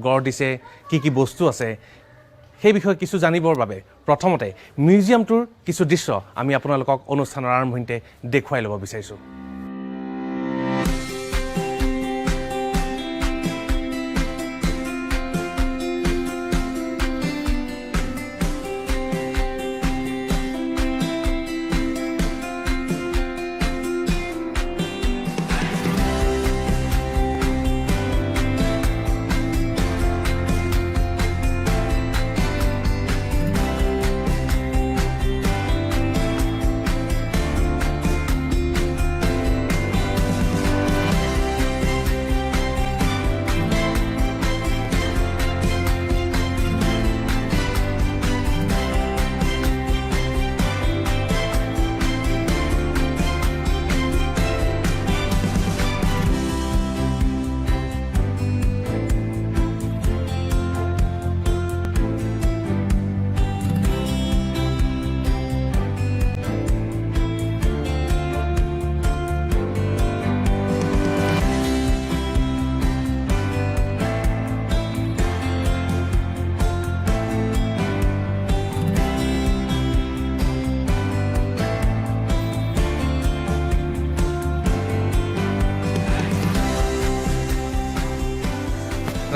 গঢ় দিছে কি বস্তু আছে সেই বিষয়ে কিছু জানিবৰ বাবে প্ৰথমতে মিউজিয়ামটোৰ কিছু দৃশ্য আমি আপোনালোকক অনুষ্ঠানৰ আৰম্ভণিতে দেখুৱাই ল'ব বিচাৰিছোঁ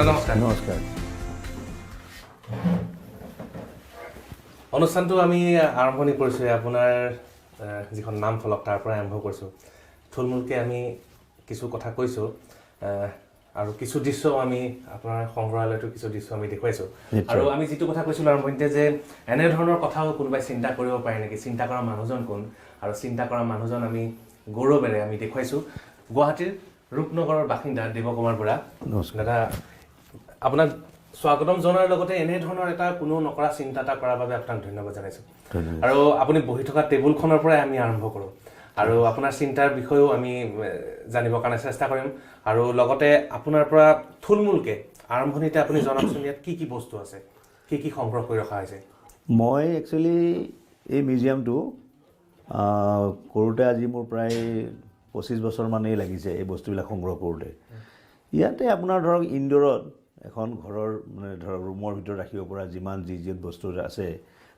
নমস্কাৰ নমস্কাৰ অনুষ্ঠানটো আমি আৰম্ভণি কৰিছোঁ আপোনাৰ যিখন নাম ফলক তাৰ পৰা আৰম্ভ কৰিছোঁ থুলমূলকৈ আমি কিছু কথা কৈছোঁ আৰু কিছু দৃশ্য আমি আপোনাৰ সংগ্ৰহালয়টোৰ কিছু দৃশ্য আমি দেখুৱাইছোঁ আৰু আমি যিটো কথা কৈছিলোঁ আৰম্ভণিতে যে এনেধৰণৰ কথাও কোনোবাই চিন্তা কৰিব পাৰে নেকি চিন্তা কৰা মানুহজন কোন আৰু চিন্তা কৰা মানুহজন আমি গৌৰৱেৰে আমি দেখুৱাইছোঁ গুৱাহাটীৰ ৰূপনগৰৰ বাসিন্দা দেৱকুমাৰ বৰা দাদা আপোনাক স্বাগতম জনাৰ লগতে এনেধৰণৰ এটা কোনো নকৰা চিন্তা এটা কৰাৰ বাবে আপোনাক ধন্যবাদ জনাইছোঁ আৰু আপুনি বহি থকা টেবুলখনৰ পৰাই আমি আৰম্ভ কৰোঁ আৰু আপোনাৰ চিন্তাৰ বিষয়েও আমি জানিবৰ কাৰণে চেষ্টা কৰিম আৰু লগতে আপোনাৰ পৰা থুলমূলকৈ আৰম্ভণিতে আপুনি জনাওকচোন ইয়াত কি বস্তু আছে কি সংগ্ৰহ কৰি ৰখা হৈছে মই একচুৱেলি এই মিউজিয়ামটো কৰোঁতে আজি মোৰ প্ৰায় 25 বছৰমানেই লাগিছে এই বস্তুবিলাক সংগ্ৰহ কৰোঁতে ইয়াতে আপোনাৰ ধৰক ইনডোৰত এখন ঘৰৰ মানে ধৰক ৰুমৰ ভিতৰত ৰাখিব পৰা যিমান যি বস্তু আছে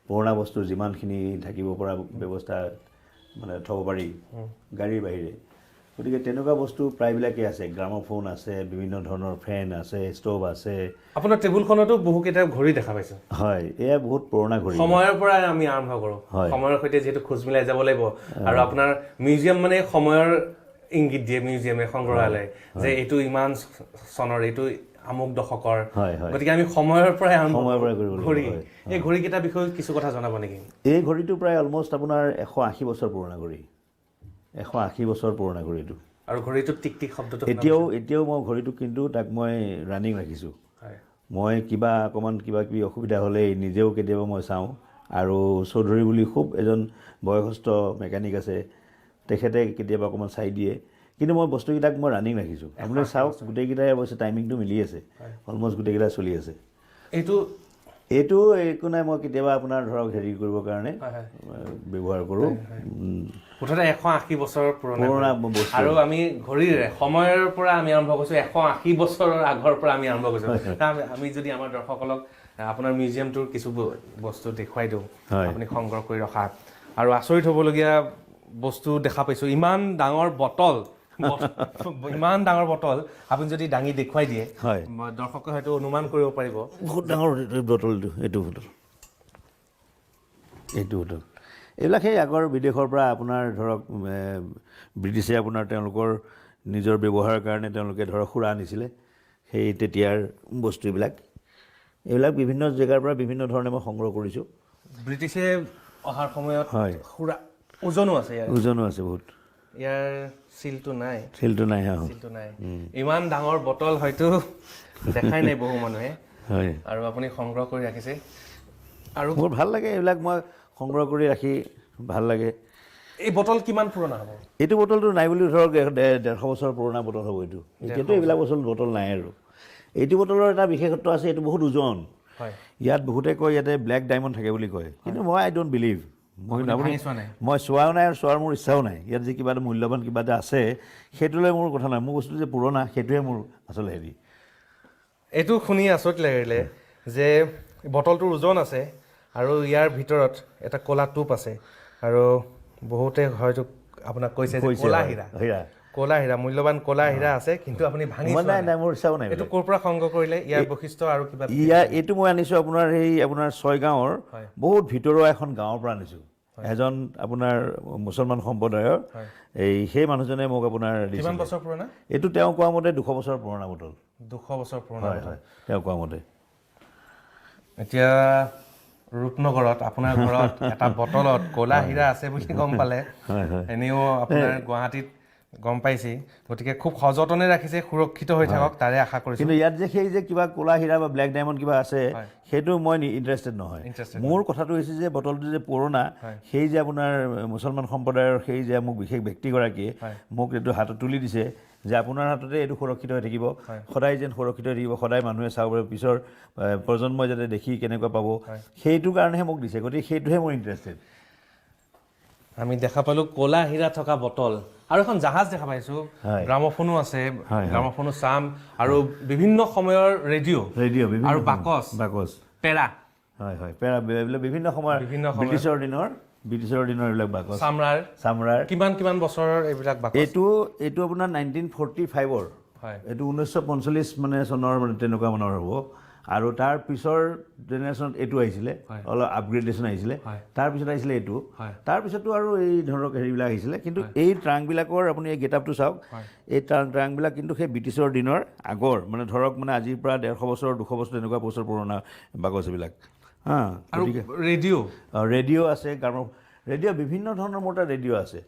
পুৰণা বস্তু যিমানখিনি থাকিব পৰা ব্যৱস্থা মানে থ'ব পাৰি গাড়ীৰ বাহিৰে গতিকে তেনেকুৱা বস্তু প্ৰায়বিলাকেই আছে গ্ৰামোফোন আছে বিভিন্ন ধৰণৰ ফেন আছে ষ্ট'ভ আছে আপোনাৰ টেবুলখনতো বহুকেইটা ঘড়ী দেখা পাইছোঁ হয় এয়া বহুত পুৰণা ঘড়ী সময়ৰ পৰাই আমি আৰম্ভ কৰোঁ সময়ৰ সৈতে যিহেতু খোজ মিলাই যাব লাগিব আৰু আপোনাৰ মিউজিয়াম মানে সময়ৰ ইংগিত দিয়ে মিউজিয়ামে সংগ্ৰহালয় যে এইটো ইমান চনৰ এইটো আমুক দশকৰ গতিকে আমি সময়ৰ পৰাই ঘড়ী এই ঘড়ীকেইটাৰ বিষয়ে কিছু কথা জনাব নেকি এই ঘড়ীটো প্ৰায় অলমষ্ট আপোনাৰ 180 বছৰ পুৰণা ঘড়ী 180 বছৰ পুৰণা ঘড়ীটো আৰু ঘড়ীটোত টিক টিক শব্দটো এতিয়াও মই ঘড়ীটো কিন্তু তাক মই ৰানিং ৰাখিছোঁ মই অকণমান কিবা কিবি অসুবিধা হ'লে নিজেও কেতিয়াবা মই চাওঁ আৰু চৌধুৰী বুলি খুব এজন বয়সস্থ মেকানিক আছে তেখেতে কেতিয়াবা অকণমান চাই দিয়ে কিন্তু মই বস্তুকেইটাক মই ৰানিং ৰাখিছোঁ আপুনি চাওক গোটেইকেইটাই অৱশ্যে টাইমিংটো মিলি আছে অলমষ্ট গোটেইকেইটা চলি আছে এইটো একো নাই মই কেতিয়াবা আপোনাৰ ধৰক হেৰি কৰিবৰ কাৰণে ব্যৱহাৰ কৰোঁ মুঠতে 180 বছৰ পুৰণা আৰু আমি ঘড়ীৰে সময়ৰ পৰা আমি আৰম্ভ কৰিছোঁ 180 বছৰৰ আগৰ পৰা আমি আৰম্ভ কৰিছোঁ আমি যদি আমাৰ দৰ্শকসকলক আপোনাৰ মিউজিয়ামটোৰ কিছু বস্তু দেখুৱাই দিওঁ আপুনি সংগ্ৰহ কৰি ৰখা আৰু আচৰিত হ'বলগীয়া বস্তু দেখা পাইছোঁ ইমান ডাঙৰ বটল আপুনি যদি দাঙি দেখুৱাই দিয়ে দৰ্শকে হয়তো অনুমান কৰিব পাৰিব বহুত ডাঙৰ বটলটো এইটো বটল এইবিলাক সেই আগৰ বিদেশৰ পৰা আপোনাৰ ধৰক ব্ৰিটিছে আপোনাৰ তেওঁলোকৰ নিজৰ ব্যৱহাৰৰ কাৰণে তেওঁলোকে ধৰক সুৰা আনিছিলে সেই তেতিয়াৰ বস্তু এইবিলাক বিভিন্ন জেগাৰ পৰা বিভিন্ন ধৰণে মই সংগ্ৰহ কৰিছোঁ ব্ৰিটিছে অহাৰ সময়ত সুৰা ওজনো আছে বহুত ইয়াৰ চিলটো নাই ইমান ডাঙৰ বটল হয়তো দেখাই নাই বহু মানুহে আৰু আপুনি সংগ্ৰহ কৰি ৰাখিছে আৰু মোৰ ভাল লাগে এইবিলাক মই সংগ্ৰহ কৰি ৰাখি ভাল লাগে এই বটল কিমান পুৰণা হ'ব এইটো বটলটো নাই বুলি ধৰক 150 বছৰ পুৰণা বটল হ'ব এইটো এতিয়াতো এইবিলাক বটল নাই আৰু এইটো বটলৰ এটা বিশেষত্ব আছে এইটো বহুত ওজন ইয়াত বহুতে কয় ইয়াতে ব্লেক ডায়মণ্ড থাকে বুলি কয় কিন্তু মই আই ডোণ্ট বিলিভ মই চোৱাও নাই আৰু চোৱাৰ মোৰ ইচ্ছাও নাই ইয়াত যে কিবা এটা মূল্যৱান কিবা এটা আছে সেইটোলৈ মোৰ কথা নাই মোৰ বস্তুটো যে পুৰণা সেইটোৱে মোৰ আচলতে হেৰি এইটো শুনি আচৰিত লাগিলে যে বটলটোৰ ওজন আছে আৰু ইয়াৰ ভিতৰত এটা ক'লা টোপ আছে আৰু বহুতে হয়তো আপোনাক কৈছে যে ক'লা হীৰা মূল্যৱান ক'লা হীৰা আছে কিন্তু আপুনি ভাঙি নাই মোৰ ইচ্ছাও নাই এইটো ক'ৰ পৰা সংগ্ৰহ কৰিলে ইয়াৰ বৈশিষ্ট্য আৰু কিবা এইটো মই আনিছোঁ আপোনাৰ আপোনাৰ ছয়গাঁৱৰ বহুত ভিতৰুৱা এখন গাঁৱৰ পৰা আনিছোঁ এজন আপোনাৰ মুছলমান সম্প্ৰদায়ৰ সেই মানুহজনে মোক আপোনাৰ কিমান বছৰ পুৰণা এইটো তেওঁ কোৱা মতে 200 বছৰ পুৰণা বটল 200 বছৰ পুৰণা হয় তেওঁ কোৱা মতে এতিয়া ৰূপনগৰত আপোনাৰ ঘৰত এটা বটলত ক'লা হীৰা আছে বুলি গম পালে এনেও আপোনাৰ গুৱাহাটীত গম পাইছেই গতিকে খুব সযতনে ৰাখিছে সুৰক্ষিত হৈ থাকক তাৰে আশা কৰিছোঁ কিন্তু ইয়াত যে সেই যে কিবা ক'লা হীৰা বা ব্লেক ডায়মণ্ড কিবা আছে সেইটো মই ইণ্টাৰেষ্টেড নহয় মোৰ কথাটো হৈছে যে বটলটো যে পুৰণা সেই যে আপোনাৰ মুছলমান সম্প্ৰদায়ৰ সেই যে মোক বিশেষ ব্যক্তিগৰাকীয়ে মোক এইটো হাতত তুলি দিছে যে আপোনাৰ হাততে এইটো সুৰক্ষিত হৈ থাকিব সদায় যেন সুৰক্ষিত হৈ থাকিব সদায় মানুহে চাব পাৰিব পিছৰ প্ৰজন্মই যাতে দেখি কেনেকুৱা পাব সেইটো কাৰণেহে মোক দিছে গতিকে সেইটোহে মোৰ ইণ্টাৰেষ্টেড আমি দেখা পালোঁ ক'লা হীৰা থকা বটল আৰু এখন জাহাজ দেখা পাইছোঁ গ্ৰামোফোনো আছে গ্ৰামোফোনো চাম আৰু বিভিন্ন সময়ৰ ৰেডিঅ' আৰু বাকচ পেৰা পেৰা বিভিন্ন সময়ৰ ব্ৰিটিছৰ দিনৰ এইবিলাক বাকচ চামৰাৰ কিমান বছৰৰ এইবিলাক বাকচ এইটো আপোনাৰ 1945ৰ এইটো 1945 মানে চনৰ মানে তেনেকুৱা মানৰ হ'ব আৰু তাৰ পিছৰ জেনেৰেশ্যনত এইটো আহিছিলে অলপ আপগ্ৰেডেশ্যন আহিছিলে তাৰপিছত আহিছিলে এইটো তাৰপিছতো আৰু এই ধৰক হেৰিবিলাক আহিছিলে কিন্তু এই ট্ৰাংকবিলাকৰ আপুনি এই গেটআপটো চাওক এই ট্ৰাংকবিলাক কিন্তু সেই ব্ৰিটিছৰ দিনৰ আগৰ মানে ধৰক মানে আজিৰ পৰা 150 বছৰ 200 বছৰ তেনেকুৱা বছৰ পুৰণা বাকচ এইবিলাক ৰেডিঅ' আছে ৰেডিঅ' বিভিন্ন ধৰণৰ মোৰ তাত ৰেডিঅ' আছে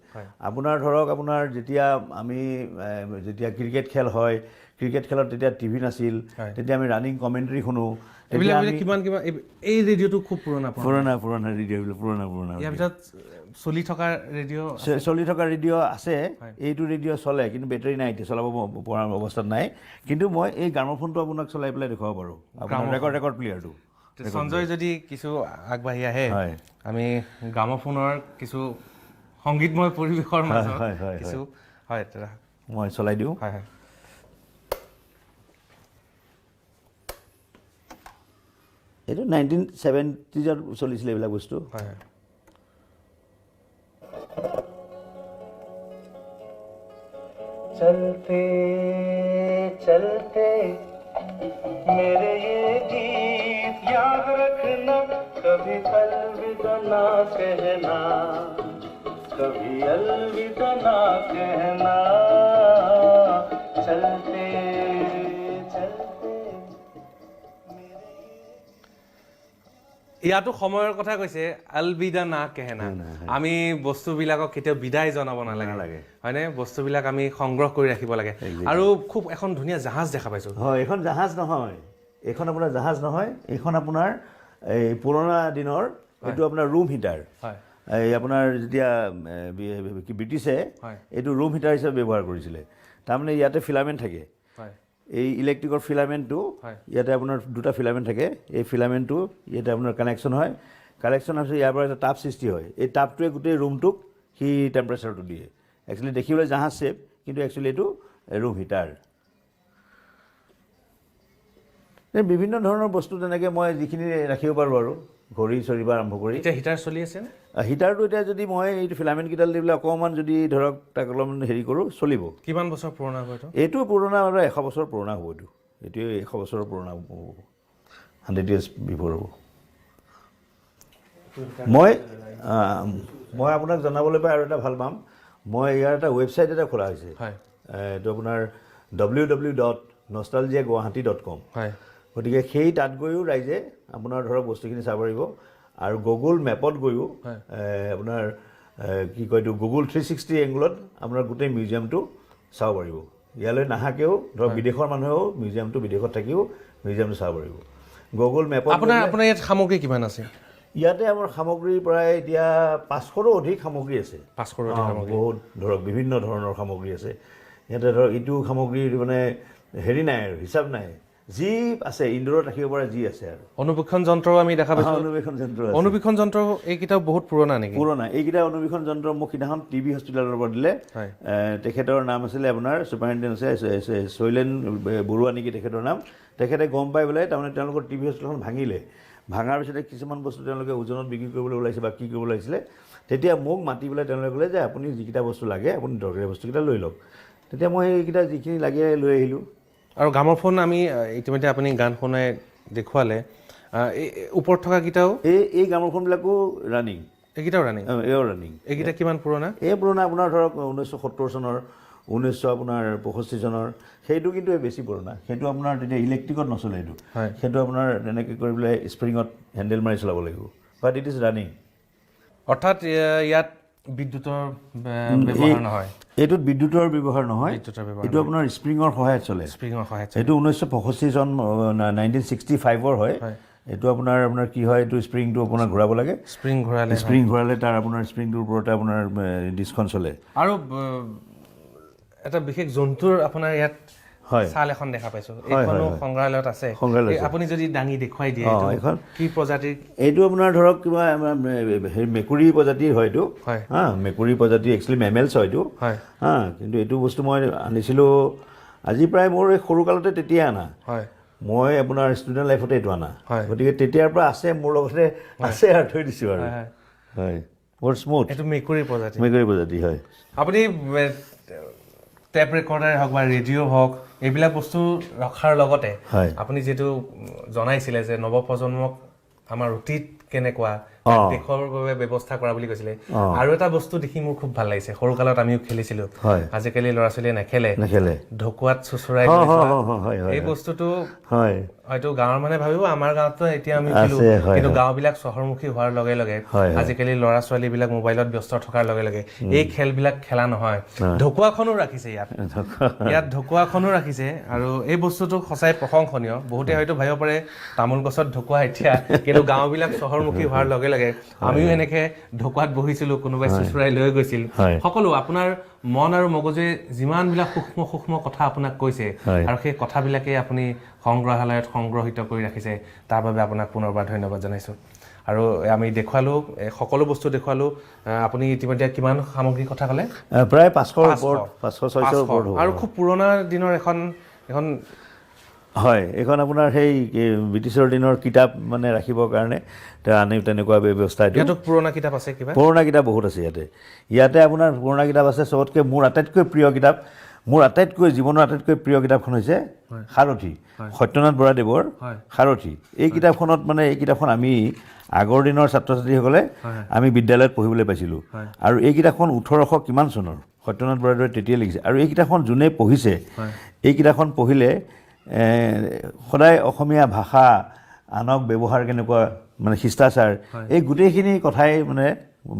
আপোনাৰ ধৰক আপোনাৰ যেতিয়া আমি যেতিয়া ক্ৰিকেট খেল হয় ক্ৰিকেট খেলত তেতিয়া টিভি নাছিল তেতিয়া আমি ৰানিং কমেণ্ট্ৰি শুনো এই ৰেডিঅ'টো খুব পুৰণা ৰেডিঅ'বিলাক পুৰণা ইয়াৰ ভিতৰত চলি থকা ৰেডিঅ' আছে এইটো ৰেডিঅ' চলে কিন্তু বেটাৰী নাই এতিয়া চলাব পৰা অৱস্থাত নাই কিন্তু মই এই গ্ৰামোফোনটো আপোনাক চলাই পেলাই দেখুৱাব পাৰোঁ আপোনাৰ ৰেকৰ্ড প্লেয়াৰটো সঞ্জয় যদি কিছু আগবাঢ়ি আহে আমি গ্ৰামোফোনৰ কিছু সংগীতময় পৰিৱেশৰ মাজত কিছু মই চলাই দিওঁ এইটো 1970s চলিছিলে এইবিলাক বস্তু চলতে চলতে मेरे ये गीत याद रखना कभी अलविदा ना कहना कभी अलविदा ना कहना चलते चलते ইয়াতো সময়ৰ কথা কৈছে আলবিদা না কেহেনা আমি বস্তুবিলাকক কেতিয়াও বিদায় জনাব নালাগে হয়নে বস্তুবিলাক আমি সংগ্ৰহ কৰি ৰাখিব লাগে আৰু খুব এখন ধুনীয়া জাহাজ দেখা পাইছোঁ এইখন জাহাজ নহয় এইখন আপোনাৰ জাহাজ নহয় এইখন আপোনাৰ এই পুৰণা দিনৰ এইটো আপোনাৰ ৰুম হিটাৰ এই আপোনাৰ যেতিয়া ব্ৰিটিছে এইটো ৰুম হিটাৰ হিচাপে ব্যৱহাৰ কৰিছিলে তাৰমানে ইয়াতে ফিলামেণ্ট থাকে এই ইলেক্ট্ৰিকৰ ফিলামেণ্টটো ইয়াতে আপোনাৰ দুটা ফিলামেণ্ট থাকে এই ফিলামেণ্টটো ইয়াতে আপোনাৰ কানেকশ্যন হয় কানেকশ্যন আছে ইয়াৰ পৰা এটা তাপ সৃষ্টি হয় এই তাপটোৱে গোটেই ৰুমটোক সি টেম্পাৰেচাৰটো দিয়ে একচুৱেলি দেখিবলৈ জাহাজ ছেফ কিন্তু একচুৱেলি এইটো ৰুম হিটাৰ বিভিন্ন ধৰণৰ বস্তু তেনেকৈ মই যিখিনি ৰাখিব পাৰোঁ আৰু ঘড়ী চৰি পৰা আৰম্ভ কৰি এতিয়া হিটাৰ চলি আছে হিটাৰটো এতিয়া যদি মই এইটো ফিলামেণ্টকেইডাল দি পেলাই অকণমান যদি ধৰক তাক অলপমান হেৰি কৰোঁ চলিব কিমান বছৰ পুৰণা হ'ব এইটো পুৰণা আৰু 100 বছৰ পুৰণা হ'ব এইটোৱে 100 বছৰৰ পুৰণা হ'ব 100 years বিফৰ হ'ব মই আপোনাক জনাবলৈ পাই আৰু এটা ভাল পাম মই ইয়াৰ এটা ৱেবছাইট এটা খোলা হৈছে এইটো আপোনাৰ www.nostalgiaguwahati.com গতিকে সেই তাত গৈও ৰাইজে আপোনাৰ ধৰক বস্তুখিনি চাব পাৰিব আৰু গুগল মেপত গৈও আপোনাৰ কি কয় এইটো গুগল 360 এংগলত আপোনাৰ গোটেই মিউজিয়ামটো চাব পাৰিব ইয়ালৈ নাহাকেও ধৰক বিদেশৰ মানুহেও মিউজিয়ামটো বিদেশত থাকিও মিউজিয়ামটো চাব পাৰিব গুগল মেপত আপোনাৰ ইয়াত সামগ্ৰী কিমান আছে ইয়াতে আমাৰ সামগ্ৰী প্ৰায় এতিয়া 500ৰো অধিক সামগ্ৰী আছে 500ৰো অধিক বহুত ধৰক বিভিন্ন ধৰণৰ সামগ্ৰী আছে ইয়াতে ধৰক ইটো সামগ্ৰীৰ মানে হেৰি নাই আৰু হিচাপ নাই যি আছে ইনডোৰত ৰাখিব পৰা যি আছে আৰু অনুবীক্ষণ যন্ত্ৰও আমি দেখা পাইছোঁ। অনুবীক্ষণ যন্ত্ৰ আছে। অনুবীক্ষণ যন্ত্ৰ এইকেইটাও বহুত পুৰণা নেকি? পুৰণা এইকেইটা অনুবীক্ষণ যন্ত্ৰ মোক সিদিনাখন টিবি হস্পিটেলৰ পৰা দিলে। তেখেতৰ নাম আছিলে আপোনাৰ ছুপাৰিণ্টেণ্ডেণ্ট আছে শৈলেন বৰুৱা নেকি তেখেতৰ নাম। তেখেতে গম পাই পেলাই তাৰমানে তেওঁলোকৰ টিবি হস্পিটেলখন ভাঙিলে। ভাঙাৰ পিছতে কিছুমান বস্তু তেওঁলোকে ওজনত বিক্ৰী কৰিবলৈ ওলাইছে বা কি কৰিবলৈ লাগিছিলে, তেতিয়া মোক মাতি পেলাই তেওঁলোকে ক'লে যে আপুনি যিকেইটা বস্তু লাগে আপুনি দৰকাৰী বস্তুকেইটা লৈ লওক। তেতিয়া মই সেইকেইটা যিখিনি লাগে লৈ আহিলোঁ। আৰু গ্ৰামোফোন আমি ইতিমধ্যে আপুনি গান শুনাই দেখুৱালে, ওপৰত থকাকেইটাও এই গ্ৰামোফোনবিলাকো ৰানিং। এইকেইটাও ৰানিং? এও ৰানিং। এইকেইটা কিমান পুৰণা? এই পুৰণা আপোনাৰ ধৰক 1970 চনৰ 1965 চনৰ, সেইটো কিন্তু বেছি পুৰণা। সেইটো আপোনাৰ তেতিয়া ইলেক্ট্ৰিকত নচলে এইটো। সেইটো আপোনাৰ তেনেকৈ কৰি পেলাই স্প্ৰিঙত হেণ্ডেল মাৰি চলাব লাগিব, বাট ইট ইজ ৰানিং। অৰ্থাৎ ইয়াত বিদ্যুতৰ ব্যৱহাৰ নহয়? এইটোত বিদ্যুতৰ ব্যৱহাৰ নহয়, এইটো আপোনাৰ স্প্ৰিঙৰ সহায়ত চলে। স্প্ৰিঙৰ সহায়ত। এইটো 1965 চন 1965 হয়। এইটো আপোনাৰ কি হয়, এইটো স্প্ৰিংটো আপোনাৰ ঘূৰাব লাগে। স্প্ৰিং ঘূৰালে তাৰ আপোনাৰ স্প্ৰিংটোৰ ওপৰতে আপোনাৰ ডিস্কখন চলে। আৰু এটা বিশেষ জন্তুৰ আপোনাৰ ইয়াত চাল এখন দেখা পাইছোঁ, এইখনো সংগ্ৰহালয়ত আছে। আপুনি যদি দাঙি দেখুৱাই দিয়ে এইখন কি প্ৰজাতিৰ? এইটো আপোনাৰ ধৰক কিবা মেকুৰী প্ৰজাতিৰ হয় এইটো। মেকুৰী প্ৰজাতি, একচুৱেলি মেমেলছ হয় এইটো। কিন্তু এইটো বস্তু মই আনিছিলোঁ আজি প্ৰায় মোৰ এই সৰুকালতে তেতিয়াই আনা। মই আপোনাৰ ষ্টুডেণ্ট লাইফতে এইটো আনা, গতিকে তেতিয়াৰ পৰা আছে মোৰ লগতে আছে আৰু থৈ দিছোঁ আৰু। হয়, বৰ স্মুথ। এইটো মেকুৰী প্ৰজাতি হয়। আপুনি টেপ ৰেকৰ্ডাৰ হওক বা ৰেডিঅ' হওক এইবিলাক বস্তু ৰখাৰ লগতে আপুনি যিটো জনাইছিলে যে নৱপ্ৰজন্মক আমাৰ অতীত কেনেকুৱা দেশৰ বাবে ব্যৱস্থা কৰা বুলি কৈছিলে, আৰু এটা বস্তু দেখি মোৰ খুব ভাল লাগিছে। সৰুকালত আমিও খেলিছিলোঁ, আজিকালি ল'ৰা ছোৱালীয়ে নেখেলে, ঢকুৱাত চুচুৰাই। এই বস্তুটো হয়তো গাঁৱৰ মানে ভাবিব আমাৰ গাঁৱতো এতিয়া আমি খেলোঁ, কিন্তু গাঁওবিলাক চহৰমুখী হোৱাৰ লগে লগে আজিকালি ল'ৰা ছোৱালীবিলাক মোবাইলত ব্যস্ত থকাৰ লগে লগে এই খেলবিলাক খেলা নহয়। ঢকুৱাখনো ৰাখিছে ইয়াত ঢকুৱাখনো ৰাখিছে, আৰু এই বস্তুটো সঁচাই প্ৰশংসনীয়। বহুতে হয়তো ভাবিব পাৰে তামোল গছত ঢকুৱা এতিয়া, কিন্তু গাঁওবিলাক চহৰমুখী হোৱাৰ লগে লগে আমিও এনেকে ঢকুৱাত বহিছিলোঁ, কোনোবাই চুচুৰাই লৈ গৈছিল। সকলো আপোনাৰ মন আৰু মগজুৱে যিমানবিলাক সূক্ষ্ম কথা আপোনাক কৈছে, আৰু সেই কথাবিলাকে আপুনি সংগ্ৰহালয়ত সংগ্ৰহিত কৰি ৰাখিছে, তাৰ বাবে আপোনাক পুনৰবাৰ ধন্যবাদ জনাইছোঁ। আৰু আমি দেখুৱালোঁ, সকলো বস্তু দেখুৱালোঁ। আপুনি ইতিমধ্যে কিমান সামগ্ৰীৰ কথা ক'লে? প্ৰায় 500-600 ওপৰত। আৰু খুব পুৰণা দিনৰ এখন হয়, এইখন আপোনাৰ সেই ব্ৰিটিছৰ দিনৰ কিতাপ মানে ৰাখিবৰ কাৰণে আনি তেনেকুৱা ব্যৱস্থা। এইটো পুৰণা কিতাপ আছে? কিবা পুৰণা কিতাপ বহুত আছে ইয়াতে আপোনাৰ পুৰণা কিতাপ আছে। চবতকৈ মোৰ আটাইতকৈ প্ৰিয় কিতাপ, জীৱনৰ আটাইতকৈ প্ৰিয় কিতাপখন হৈছে সাৰথি, সত্যনাথ বৰাদেৱৰ সাৰথি। এই কিতাপখন আমি আগৰ দিনৰ ছাত্ৰ ছাত্ৰীসকলে আমি বিদ্যালয়ত পঢ়িবলৈ পাইছিলোঁ। আৰু এই কিতাপখন 1800 কিমান চনৰ সত্যনাথ বৰাদেৱে তেতিয়া লিখিছে। আৰু এই কিতাপখন যোনে পঢ়িছে, এই কিতাপখন পঢ়িলে সদায় অসমীয়া ভাষা, আনক ব্যৱহাৰ কেনেকুৱা, মানে শিষ্টাচাৰ, এই গোটেইখিনি কথাই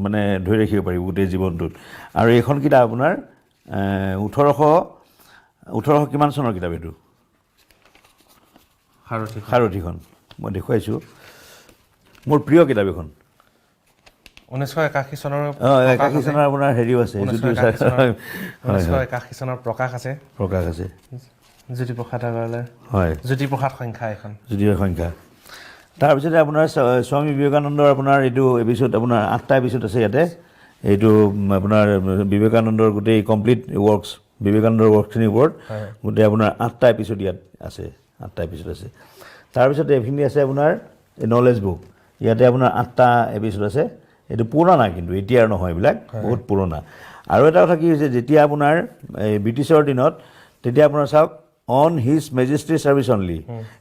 মানে ধৰি ৰাখিব পাৰিব গোটেই জীৱনটোত। আৰু এইখন কিতাপ আপোনাৰ 1800 কিমান চনৰ কিতাপ এইটো সাৰথিখন। মই দেখুৱাইছোঁ, মোৰ প্ৰিয় কিতাপ এখন। 1981 চনৰ 81 চনৰ আপোনাৰ হেৰিও আছে, 1981 চনৰ প্ৰকাশ আছে। জ্যোতিপ্ৰসাদ আগৰৱালাৰ জ্যোতিপ্ৰসাদ সংখ্যা এখন, সংখ্যা। তাৰপিছতে আপোনাৰ স্বামী বিবেকানন্দৰ আপোনাৰ এইটো এপিছ'ড, আপোনাৰ 8টা এপিছ'ড আছে ইয়াতে। এইটো আপোনাৰ বিবেকানন্দৰ গোটেই কমপ্লিট ৱৰ্কছ, বিবেকানন্দৰ ৱৰ্কখিনিৰ ওপৰত গোটেই আপোনাৰ 8টা এপিছ'ড ইয়াত আছে। 8টা এপিছ'ড আছে। তাৰপিছতে এইখিনি আছে আপোনাৰ নলেজ বুক, ইয়াতে আপোনাৰ 8টা এপিছ'ড আছে। এইটো পুৰণা, কিন্তু এতিয়াৰ নহয়, এইবিলাক বহুত পুৰণা। আৰু এটা কথা কি হৈছে, যেতিয়া আপোনাৰ এই ব্ৰিটিছৰ দিনত, তেতিয়া আপোনাৰ চাওক, অন হিজ মেজেষ্টি ছাৰ্ভিচ অনলি,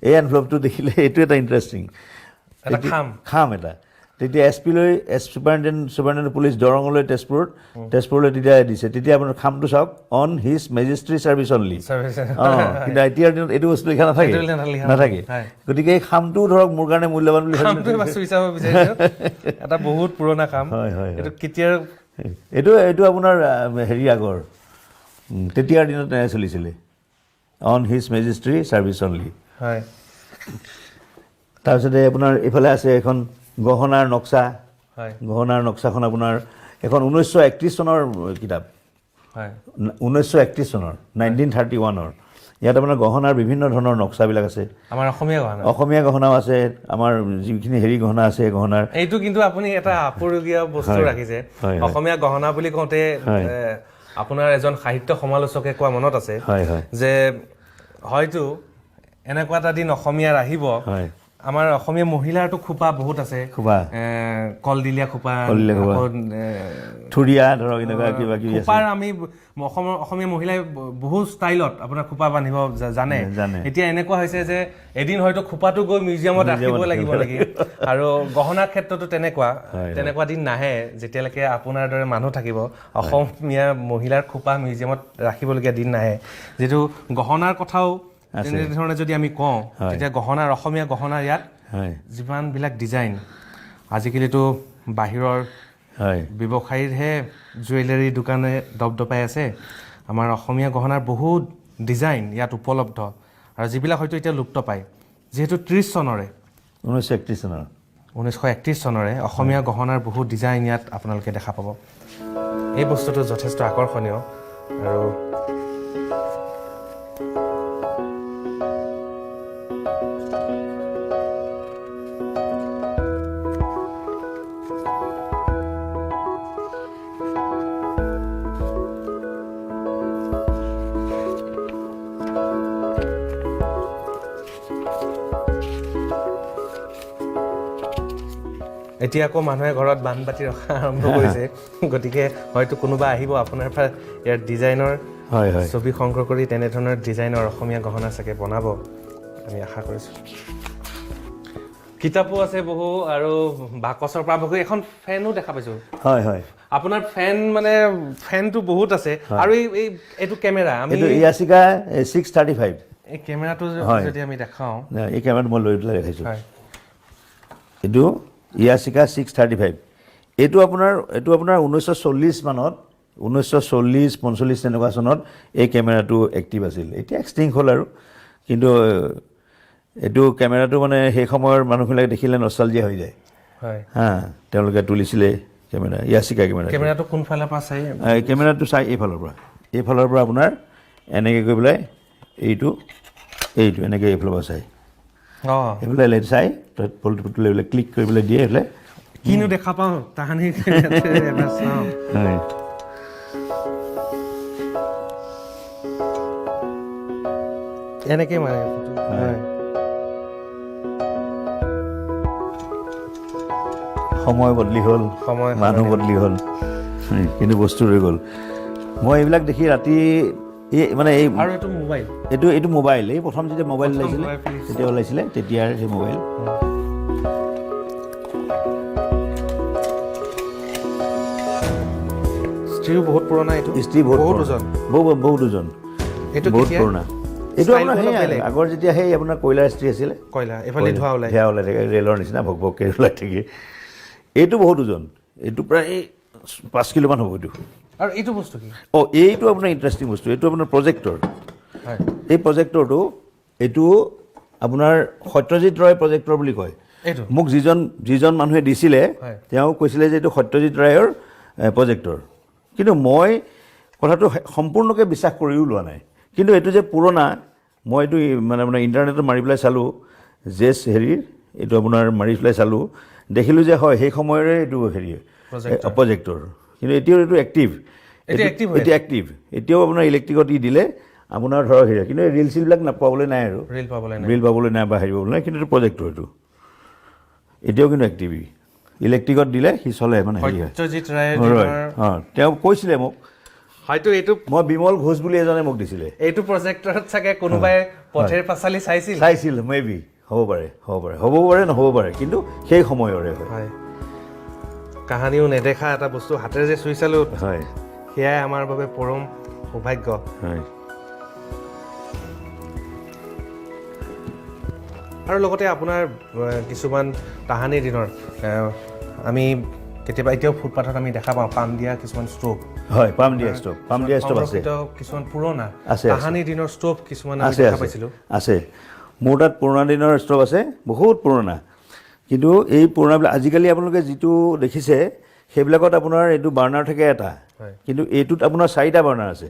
এই এনভেলপটো দেখিলে এইটো এটা ইণ্টাৰেষ্টিং খাম এটা। তেতিয়া ছুপাৰিণ্টেণ্ডেণ্ট পুলিচ দৰঙলৈ তেজপুৰলৈ তেতিয়া দিছে। তেতিয়া আপোনাৰ খামটো চাওক, অন হিজ মেজেষ্টি ছাৰ্ভিচ অনলি। কিন্তু এতিয়াৰ দিনত এইটো বস্তু লিখা নাথাকে। গতিকে এই খামটোও ধৰক মোৰ কাৰণে মূল্যৱান বুলি এটা বহুত পুৰণা খাম। এইটো আপোনাৰ হেৰি আগৰ, তেতিয়াৰ দিনত চলিছিলে, অন হিজ মেজেষ্টি ছাৰ্ভিচ অনলি। তাৰপিছতে আপোনাৰ এইফালে আছে এখন গহনাৰ নক্সা। গহনাৰ নক্সাখন আপোনাৰ এখন 1931 চনৰ কিতাপ, 1931 চনৰ 1931 ইয়াত আপোনাৰ গহনাৰ বিভিন্ন ধৰণৰ নক্সাবিলাক আছে আমাৰ অসমীয়া গহনাও আছে আমাৰ যিখিনি হেৰি গহনা আছে গহনাৰ এইটো কিন্তু আপুনি এটা আপুৰুগীয়া বস্তু ৰাখিছে অসমীয়া গহনা বুলি কওঁতে আপোনাৰ এজন সাহিত্য সমালোচকে কোৱা মনত আছে যে হয়তো এনেকুৱা এটা দিন অসমীয়াৰ আহিব আমাৰ অসমীয়া মহিলাৰটো খোপা বহুত আছে কলদিলীয়া খোপা থুৰীয়া ধৰক এনেকুৱা কিবা কিবি আছে খোপাৰ আমি অসমীয়া মহিলাই বহুত ষ্টাইলত আপোনাৰ খোপা বান্ধিব জানে এতিয়া এনেকুৱা হৈছে যে এদিন হয়তো খোপাটো গৈ মিউজিয়ামত ৰাখিব লাগিব নেকি আৰু গহনাৰ ক্ষেত্ৰতো তেনেকুৱা দিন নাহে যেতিয়ালৈকে আপোনাৰ দৰে মানুহ থাকিব অসমীয়া মহিলাৰ খোপা মিউজিয়ামত ৰাখিবলগীয়া দিন নাহে যিটো গহনাৰ কথাও তেনেধৰণে যদি আমি কওঁ তেতিয়া অসমীয়া গহনাৰ ইয়াত যিমানবিলাক ডিজাইন আজিকালিতো বাহিৰৰ ব্যৱসায়ীৰহে জুৱেলাৰী দোকানে দপদপাই আছে আমাৰ অসমীয়া গহনাৰ বহুত ডিজাইন ইয়াত উপলব্ধ আৰু যিবিলাক হয়তো এতিয়া লুপ্ত পায় যিহেতু 30 চনৰে 1931 চনৰে অসমীয়া গহনাৰ বহুত ডিজাইন ইয়াত আপোনালোকে দেখা পাব এই বস্তুটো যথেষ্ট আকৰ্ষণীয় আৰু এতিয়া আকৌ মানুহে ঘৰত বানবাতি ৰখা আৰম্ভ কৰিছে গতিকে হয়তো কোনোবা আহিব আপোনাৰ পৰা ইয়াৰ ডিজাইনৰ ছবি সংগ্ৰহ কৰি তেনেধৰণৰ ডিজাইনৰ অসমীয়া গহনা চাগে বনাব আমি আশা কৰিছোঁ কিতাপো আছে বহু আৰু বাকচৰ পৰা বহু এখন ফেনো দেখা পাইছোঁ আপোনাৰ ফেনটো বহুত আছে আৰু এইটো কেমেৰা আমি ইয়াচিকা 635 এই কেমেৰাটো যদি আমি দেখাওঁ এই কেমেৰাটো মই লৈ পেলাই দেখাইছোঁ এইটো ইয়াচিকা 635 এইটো আপোনাৰ 1940 মানত 1940-45 তেনেকুৱা চনত এই কেমেৰাটো এক্টিভ আছিল এতিয়া এক্সটিংক্ট হ'ল আৰু কিন্তু এইটো কেমেৰাটো মানে সেই সময়ৰ মানুহবিলাকে দেখিলে নষ্টালজিয়া হৈ যায় তেওঁলোকে তুলিছিলে কেমেৰা ইয়াচিকা কেমেৰাটো কোনফালৰ পৰা চাই কেমেৰাটো চাই এইফালৰ পৰা আপোনাৰ এনেকৈ গৈ পেলাই এইটো এনেকৈ এইফালৰ পৰা চাই এইফালে চাই পলটো তুলি পেলাই ক্লিক কৰি পেলাই দিয়ে এইফালে কিনো দেখা পাওঁ তাহানি এবাৰ চাওঁ এনেকৈ মানে সময় বদলি হ'ল মানুহ বদলি হ'ল কিন্তু বস্তু ৰৈ গ'ল মই এইবিলাক দেখি ৰাতি এইটো মোবাইল এই প্ৰথম যেতিয়া মোবাইল ওলাইছিলে তেতিয়াৰ সেই মোবাইল স্ত্ৰীও বহুত পুৰণা স্ত্ৰী বহুত ওজন এইটো বহুত পুৰণা এইটো আপোনাৰ সেই আগৰ যেতিয়া সেই আপোনাৰ কয়লাৰ স্ত্ৰী আছিলে ধোঁৱা ওলাই থাকে ৰেলৰ নিচিনা ভক ভককৈ ওলাই থাকে এইটো বহুত ওজন এইটো প্ৰায় 5 কিলোমান হ'ব এইটো আৰু এইটো বস্তু কি এইটো আপোনাৰ ইণ্টাৰেষ্টিং বস্তু এইটো আপোনাৰ প্ৰজেক্টৰ এই প্ৰজেক্টৰটো এইটো আপোনাৰ সত্যজিৎ ৰায় প্ৰজেক্টৰ বুলি কয় মোক যিজন মানুহে দিছিলে তেওঁ কৈছিলে যে এইটো সত্যজিৎ ৰায়ৰ প্ৰজেক্টৰ কিন্তু মই কথাটো সম্পূৰ্ণকৈ বিশ্বাস কৰিও লোৱা নাই কিন্তু এইটো যে পুৰণা মই এইটো মানে ইণ্টাৰনেটত মাৰি পেলাই চালোঁ এইটো আপোনাৰ মাৰি পেলাই চালোঁ দেখিলোঁ যে হয় সেই সময়ৰে এইটো প্ৰজেক্টৰ কিন্তু এতিয়াও এইটো এক্টিভ এতিয়াও আপোনাৰ ইলেক্ট্ৰিকত দিলে আপোনাৰ ধৰক কিন্তু ৰিল চিলবিলাক পাবলৈ নাই আৰু ৰিল পাবলৈ নাই বা হেৰি পাবলৈ নাই কিন্তু এইটো প্ৰজেক্টৰ এইটো এতিয়াও কিন্তু এক্টিভ ইলেক্ট্ৰিকত দিলে সি চলে মানে তেওঁ কৈছিলে মোক হয়তো এইটো মই বিমল ঘোষ বুলি এজনে মোক দিছিলে এইটো প্ৰজেক্টৰত চাগে কোনোবাই পথেৰ পাঁচালি চাইছিল মেবি হ'ব পাৰে নহ'ব পাৰে কিন্তু সেই সময়ৰে হয় কাহানিও নেদেখা এটা বস্তু হাতেৰে যে চুই চালোঁ সেয়াই আমাৰ বাবে পৰম সৌভাগ্য আৰু লগতে আপোনাৰ কিছুমান তাহানিৰ দিনৰ আমি কেতিয়াবা এতিয়াও ফুটপাথত আমি দেখা পাওঁ পাম দিয়া কিছুমান ষ্ট'ভ পাম দিয়া ষ্ট'ভ আছে কিছুমান পুৰণা তাহানিৰ দিনৰ ষ্ট'ভ কিছুমান আমি দেখা পাইছিলোঁ আছে মোৰ তাত পুৰণা দিনৰ ষ্ট'ভ আছে বহুত পুৰণা কিন্তু এই পুৰণাবিলাক আজিকালি আপোনালোকে যিটো দেখিছে সেইবিলাকত আপোনাৰ এইটো বাৰ্ণাৰ থাকে এটা কিন্তু এইটোত আপোনাৰ 4টা বাৰ্ণাৰ আছে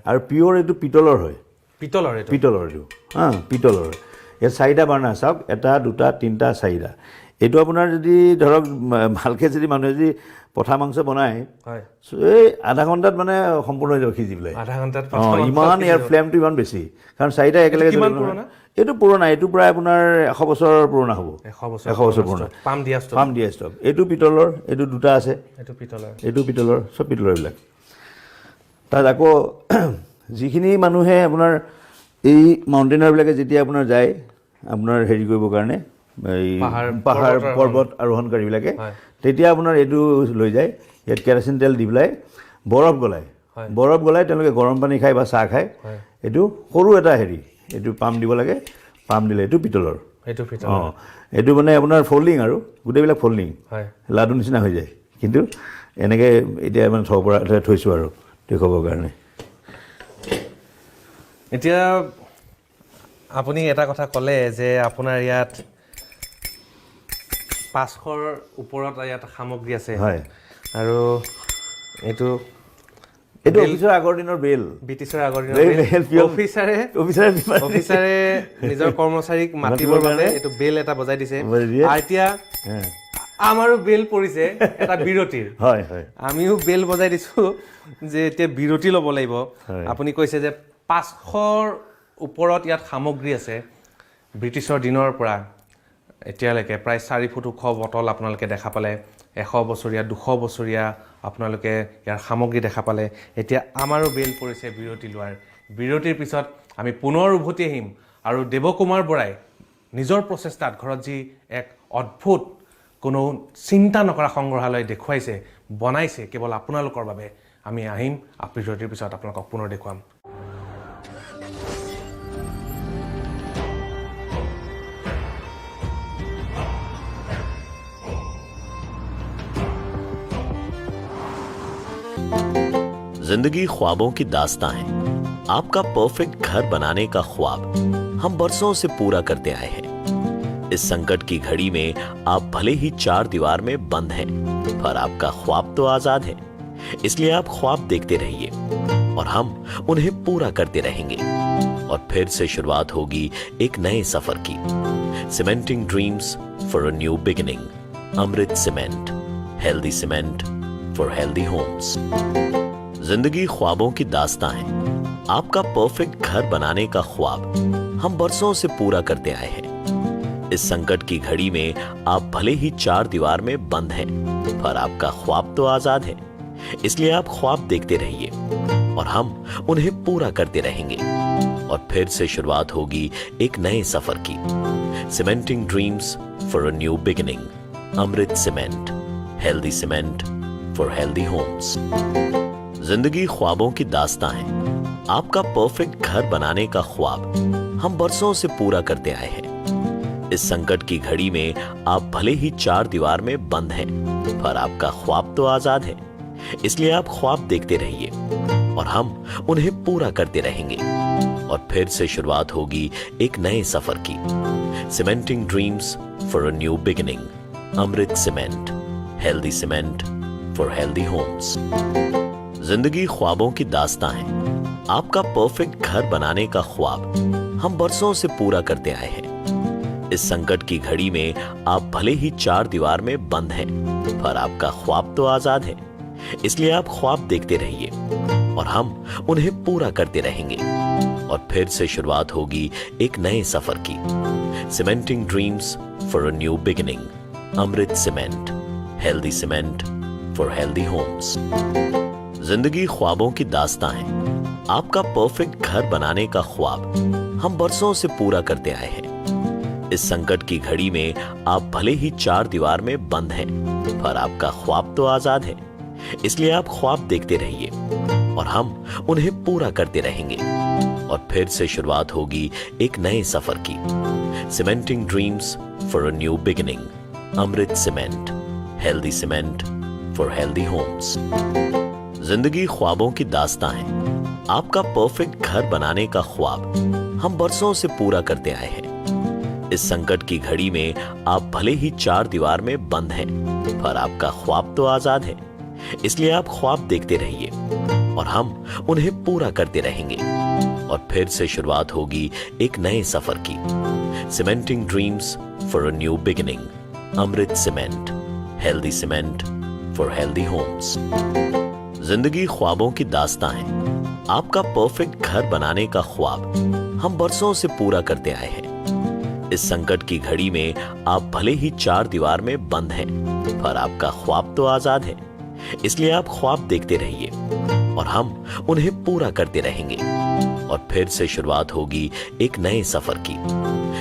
আৰু পিয়'ৰ এইটো পিতলৰ হয় পিতলৰ এইটো পিতলৰ এইটো পিতলৰ ইয়াত 4টা বাৰ্ণাৰ চাওক 1 2 3 4 এইটো আপোনাৰ যদি ধৰক ভালকৈ যদি মানুহে যদি পঠা মাংস বনায় হয় এই আধা ঘণ্টাত মানে সম্পূৰ্ণ হৈ যাব সিজি পেলাই আধা ঘণ্টাত ইমান ইয়াৰ ফ্লেমটো ইমান বেছি কাৰণ 4টা একেলগে কিমান পুৰণা? এইটো পুৰণা এইটো প্ৰায় আপোনাৰ 100 বছৰৰ পুৰণা হ'ব 100 বছৰ পুৰণা পাম দিয়া ষ্টভ পাম দিয়া ষ্টভ এইটো পিতলৰ এইটো 2টা আছে এইটো পিতলৰ এইটো পিতলৰ চব পিতলৰ এইবিলাক তাত আকৌ যিখিনি মানুহে আপোনাৰ এই মাউণ্টেইনাৰবিলাকে যেতিয়া আপোনাৰ যায় আপোনাৰ হেৰি কৰিবৰ কাৰণে এই পাহাৰ পৰ্বত আৰোহণকাৰীবিলাকে তেতিয়া আপোনাৰ এইটো লৈ যায় ইয়াত কেৰাচিন তেল দি পেলাই বৰফ গলাই তেওঁলোকে গৰম পানী খায় বা চাহ খায় এইটো সৰু এটা হেৰি এইটো পাম দিব লাগে পাম দিলে এইটো পিতলৰ এইটো মানে আপোনাৰ ফল্ডিং আৰু গোটেইবিলাক ফল্ডিং লাডু নিচিনা হৈ যায় কিন্তু এনেকৈ এতিয়া মানে থ'ব পৰা থৈছোঁ আৰু দেখুৱাবৰ কাৰণে এতিয়া আপুনি এটা কথা ক'লে যে আপোনাৰ ইয়াত 500ৰ ওপৰত ইয়াত সামগ্ৰী আছে হয় আৰু এইটো অফিচৰ আগৰ দিনৰ বেল ব্ৰিটিছৰ আগৰ দিনৰ অফিচাৰে নিজৰ কৰ্মচাৰীক মাতিবৰ বাবে এইটো বেল এটা বজাই দিছে আৰু এতিয়া আমাৰো বেল পৰিছে এটা বিৰতিৰ হয় হয় আমিও বেল বজাই দিছোঁ যে এতিয়া বিৰতি ল'ব লাগিব আপুনি কৈছে যে 500ৰ ওপৰত ইয়াত সামগ্ৰী আছে ব্ৰিটিছৰ দিনৰ পৰা এতিয়ালৈকে প্ৰায় 4 ফুট ওখ বটল আপোনালোকে দেখা পালে 100 বছৰীয়া 200 বছৰীয়া আপোনালোকে ইয়াৰ সামগ্ৰী দেখা পালে এতিয়া আমাৰো বেল পৰিছে বিৰতি লোৱাৰ বিৰতিৰ পিছত আমি পুনৰ উভতি আহিম আৰু দেৱকুমাৰ বৰাই নিজৰ প্ৰচেষ্টাত ঘৰত যি এক অদ্ভুত কোনো চিন্তা নকৰা সংগ্ৰহালয় দেখুৱাইছে বনাইছে কেৱল আপোনালোকৰ বাবে আমি আহিম বিৰতিৰ পিছত আপোনালোকক পুনৰ দেখুৱাম जिंदगी ख्वाबों की दास्तां है आपका परफेक्ट घर बनाने का ख्वाब हम बरसों से पूरा करते आए हैं इस संकट की घड़ी में आप भले ही 4 दीवार में बंद हैं पर आपका ख्वाब तो आजाद है इसलिए आप ख्वाब देखते रहिए और हम उन्हें पूरा करते रहेंगे और फिर से शुरुआत होगी एक नए सफर की cementing dreams for a new beginning Amrit cement healthy cement for healthy homes जिंदगी ख्वाबों की दास्तां है आपका परफेक्ट घर बनाने का ख्वाब हम बरसों से पूरा करते आए हैं इस संकट की घड़ी में आप भले ही 4 दीवार में बंद हैं पर आपका ख्वाब तो आजाद है इसलिए आप ख्वाब देखते रहिए और हम उन्हें पूरा करते रहेंगे और फिर से शुरुआत होगी एक नए सफर की cementing dreams for a new beginning Amrit cement healthy cement for healthy homes जिंदगी ख्वाबों की दास्तां है आपका परफेक्ट घर बनाने का ख्वाब हम बरसों से पूरा करते आए हैं इस संकट की घड़ी में आप भले ही 4 दीवार में बंद हैं पर आपका ख्वाब तो आजाद है इसलिए आप ख्वाब देखते रहिए और हम उन्हें पूरा करते रहेंगे और फिर से शुरुआत होगी एक नए सफर की cementing dreams for a new beginning Amrit cement healthy cement for healthy homes जिंदगी ख्वाबों की दास्तां है आपका परफेक्ट घर बनाने का ख्वाब हम बरसों से पूरा करते आए हैं इस संकट की घड़ी में आप भले ही 4 दीवार में बंद हैं पर आपका ख्वाब तो आजाद है इसलिए आप ख्वाब देखते रहिए और हम उन्हें पूरा करते रहेंगे और फिर से शुरुआत होगी एक नए सफर की cementing dreams for a new beginning Amrit cement healthy cement for healthy homes जिंदगी ख्वाबों की दास्तां है आपका परफेक्ट घर बनाने का ख्वाब हम बरसों से पूरा करते आए हैं इस संकट की घड़ी में आप भले ही 4 दीवार में बंद हैं पर आपका ख्वाब तो आजाद है इसलिए आप ख्वाब देखते रहिए और हम उन्हें पूरा करते रहेंगे और फिर से शुरुआत होगी एक नए सफर की cementing dreams for a new beginning Amrit cement healthy cement for healthy homes जिंदगी ख्वाबों की दास्तां है आपका परफेक्ट घर बनाने का ख्वाब हम बरसों से पूरा करते आए हैं इस संकट की घड़ी में आप भले ही 4 दीवार में बंद हैं पर आपका ख्वाब तो आजाद है इसलिए आप ख्वाब देखते रहिए और हम उन्हें पूरा करते रहेंगे और फिर से शुरुआत होगी एक नए सफर की। Cementing dreams for a new beginning. Amrit cement, healthy cement for healthy homes. जिंदगी ख्वाबों की दास्तां है। आपका परफेक्ट घर बनाने का ख्वाब हम बरसों से पूरा करते आए हैं। इस संकट की घड़ी में आप भले ही 4 दीवार में बंद हैं, पर आपका ख्वाब तो आजाद है। इसलिए आप ख्वाब देखते रहिए और हम उन्हें पूरा करते रहेंगे। और फिर से शुरुआत होगी एक नए सफर की।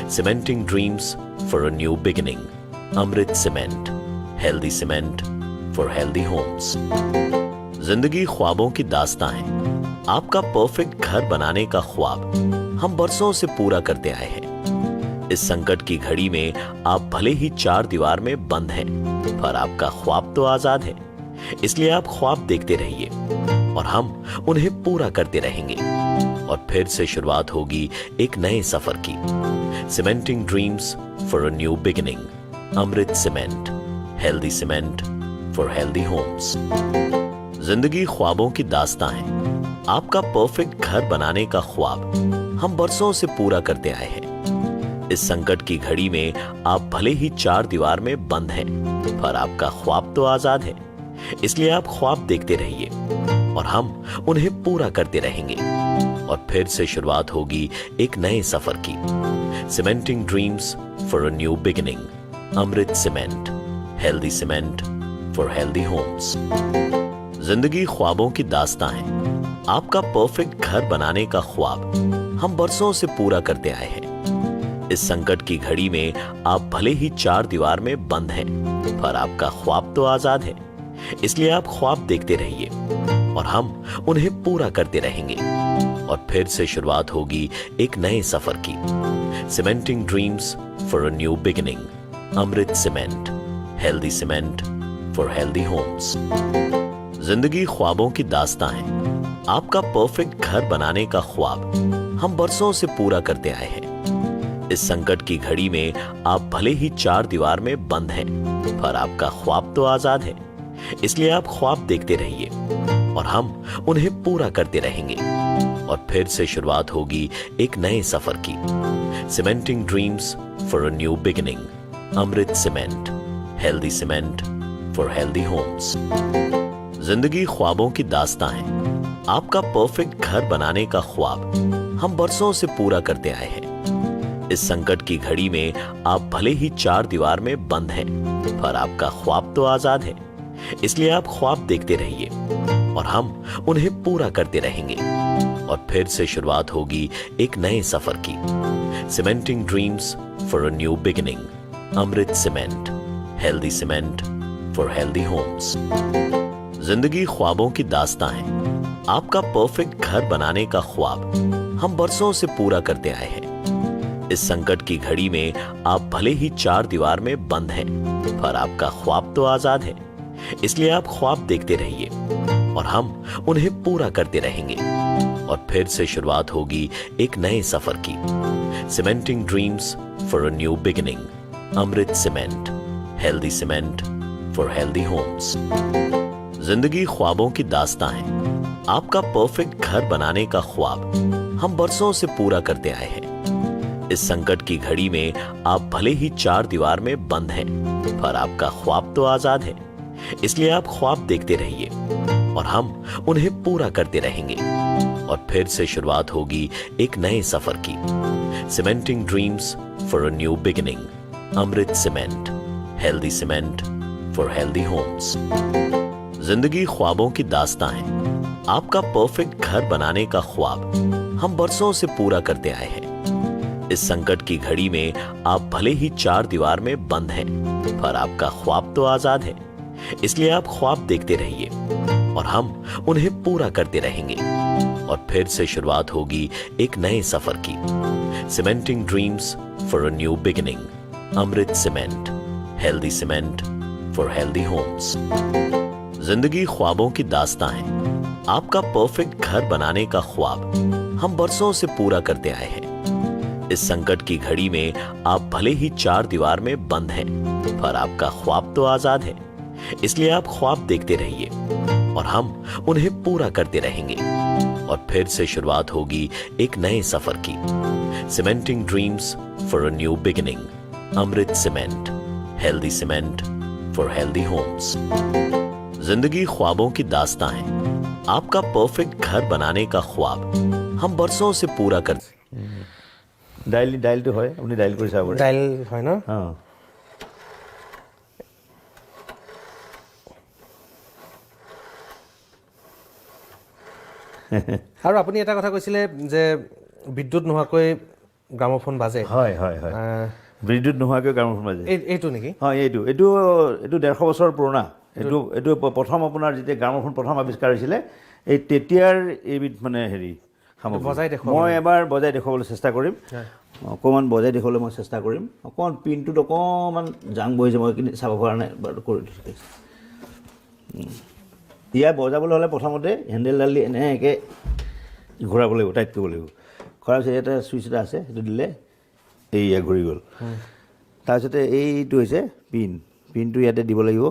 Cementing dreams for a new beginning. Amrit cement, healthy cement for healthy homes. जिंदगी ख्वाबों की दास्तां है। आपका परफेक्ट घर बनाने का ख्वाब हम बरसों से पूरा करते आए हैं। इस संकट की घड़ी में आप भले ही 4 दीवार में बंद हैं, पर आपका ख्वाब तो आजाद है। इसलिए आप ख्वाब देखते रहिए और हम उन्हें पूरा करते रहेंगे। और फिर से शुरुआत होगी एक नए सफर की। Cementing dreams for a new beginning. Amrit cement, healthy cement for healthy homes. जिंदगी ख्वाबों की दास्तां है। आपका परफेक्ट घर बनाने का ख्वाब हम बरसों से पूरा करते आए हैं। इस संकट की घड़ी में आप भले ही 4 दीवार में बंद हैं, पर आपका ख्वाब तो आजाद है। इसलिए आप ख्वाब देखते रहिए और हम उन्हें पूरा करते रहेंगे। और फिर से शुरुआत होगी एक नए सफर की। Cementing dreams for a new beginning. Amrit cement, healthy cement for healthy homes. जिंदगी ख्वाबों की दास्तां है। आपका परफेक्ट घर बनाने का ख्वाब हम बरसों से पूरा करते आए हैं। इस संकट की घड़ी में आप भले ही 4 दीवार में बंद हैं, पर आपका ख्वाब तो आजाद है। इसलिए आप ख्वाब देखते रहिए और हम उन्हें पूरा करते रहेंगे। और फिर से शुरुआत होगी एक नए सफर की। Cementing dreams for a new beginning. Amrit cement, healthy cement for healthy homes. जिंदगी ख्वाबों की दास्तां है। आपका परफेक्ट घर बनाने का ख्वाब हम बरसों से पूरा करते आए हैं। इस संकट की घड़ी में आप भले ही 4 दीवार में बंद हैं, पर आपका ख्वाब तो आजाद है। इसलिए आप ख्वाब देखते रहिए और हम उन्हें पूरा करते रहेंगे। और फिर से शुरुआत होगी एक नए सफर की। Cementing dreams for a new beginning. Amrit cement, healthy cement for healthy homes. जिंदगी ख्वाबों की दास्तां है। आपका परफेक्ट घर बनाने का ख्वाब हम बरसों से पूरा करते आए हैं। इस संकट की घड़ी में आप भले ही 4 दीवार में बंद हैं, पर आपका ख्वाब तो आजाद है। इसलिए आप ख्वाब देखते रहिए और हम उन्हें पूरा करते रहेंगे। और फिर से शुरुआत होगी एक नए सफर की। Cementing dreams for a new beginning. Amrit cement, healthy cement for healthy homes. जिंदगी ख्वाबों की दास्तां है। आपका परफेक्ट घर बनाने का ख्वाब हम बरसों से पूरा करते आए हैं। इस संकट की घड़ी में आप भले ही 4 दीवार में बंद हैं, पर आपका ख्वाब तो आजाद है। इसलिए आप ख्वाब देखते रहिए और हम उन्हें पूरा करते रहेंगे। और फिर से शुरुआत होगी एक नए सफर की। Cementing dreams for a new beginning. Amrit cement, healthy cement for healthy homes. जिंदगी ख्वाबों की दास्तां है। आपका परफेक्ट घर बनाने का ख्वाब हम बरसों से पूरा करते आए हैं। इस संकट की घड़ी में आप भले ही 4 दीवार में बंद हैं, पर आपका ख्वाब तो आजाद है। इसलिए आप ख्वाब देखते रहिए और हम उन्हें पूरा करते रहेंगे। और फिर से शुरुआत होगी एक नए सफर की। Cementing dreams for a new beginning. Amrit cement, healthy cement for healthy homes. जिंदगी ख्वाबों की दास्तां है। आपका परफेक्ट घर बनाने का ख्वाब हम बरसों से पूरा करते आए हैं। इस संकट की घड़ी में आप भले ही 4 दीवार में बंद हैं, पर आपका ख्वाब तो आजाद है। इसलिए आप ख्वाब देखते रहिए और हम उन्हें पूरा करते रहेंगे। और फिर से शुरुआत होगी एक नए सफर की। Cementing dreams for a new beginning. Amrit cement, healthy cement for healthy homes. जिंदगी ख्वाबों की दास्तां है। आपका परफेक्ट घर बनाने का ख्वाब हम बरसों से पूरा करते आए हैं। इस संकट की घड़ी में आप भले ही 4 दीवार में बंद हैं, पर आपका ख्वाब तो आजाद है। इसलिए आप ख्वाब देखते रहिए और हम उन्हें पूरा करते रहेंगे। और फिर से शुरुआत होगी एक नए सफर की। Cementing dreams for a new beginning. Amrit cement, healthy cement for healthy homes. जिंदगी ख्वाबों की दास्तां है। आपका परफेक्ट घर बनाने का ख्वाब हम बरसों से पूरा कर। দাইলটো হয়, আপুনি দাইল কৰি চাব পাৰে। দাইল হয় ন? অঁ, আৰু আপুনি এটা কথা কৈছিলে যে বিদ্যুৎ নোহোৱাকৈ গ্ৰামোফোন বাজে। হয় হয় হয়, বিদ্যুৎ নোহোৱাকৈ গ্ৰামোফোন বাজে। এইটো নেকি? হয়, এইটো 150 বছৰ পুৰণা। এইটো প্ৰথম আপোনাৰ যেতিয়া গ্ৰামোফোন প্ৰথম আৱিষ্কাৰ হৈছিলে, এই তেতিয়াৰ এইবিধ মানে হেৰি বজাই দেখুৱাব। মই এবাৰ বজাই দেখুৱাবলৈ চেষ্টা কৰিম, অকণমান বজাই দেখুৱাবলৈ মই চেষ্টা কৰিম। অকণমান পিনটোত অকণমান জাং বহিছে, মই কিন্তু চাব পৰা নাই বাৰু কৰি দিছোঁ। ইয়াৰ বজাবলৈ হ'লে প্ৰথমতে হেণ্ডেলডাল দি এনেকৈ ঘূৰাব লাগিব, টাইট কৰিব লাগিব। ঘূৰাৰ পিছত ইয়াতে ছুইচ এটা আছে, সেইটো দিলে এইয়া ঘূৰি গ'ল। তাৰপিছতে এইটো হৈছে পিনটো ইয়াতে দিব লাগিব।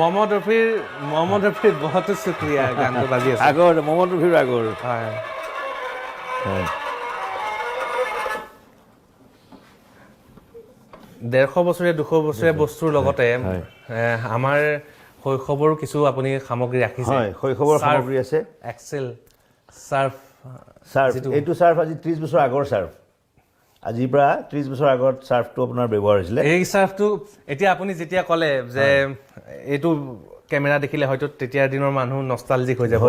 মহম্মদ ৰফিৰ বহুত শুক্ৰিয়া, গানটো বাজি আছে। আগৰ মহম্মদ ৰফিৰ আগৰ। হয়, হয়, 150 বছৰীয়া 200 বছৰীয়া বস্তুৰ লগতে আমাৰ শৈশৱৰো কিছু আপুনি সামগ্ৰী ৰাখিছে। হয়, শৈশৱৰ সামগ্ৰী আছে। Excel, surf. এইটো চাৰ্ফ আজি 30 বছৰ আগৰ চাৰ্ফ। আজিৰ পৰা 30 বছৰ আগত চাৰ্ফটো আপোনাৰ ব্যৱহাৰ হৈছিলে। এই চাৰ্ফটো এতিয়া আপুনি যেতিয়া ক'লে যে এইটো কেমেৰা দেখিলে হয়তো তেতিয়াৰ দিনৰ মানুহ নষ্টালজিক হৈ যাব।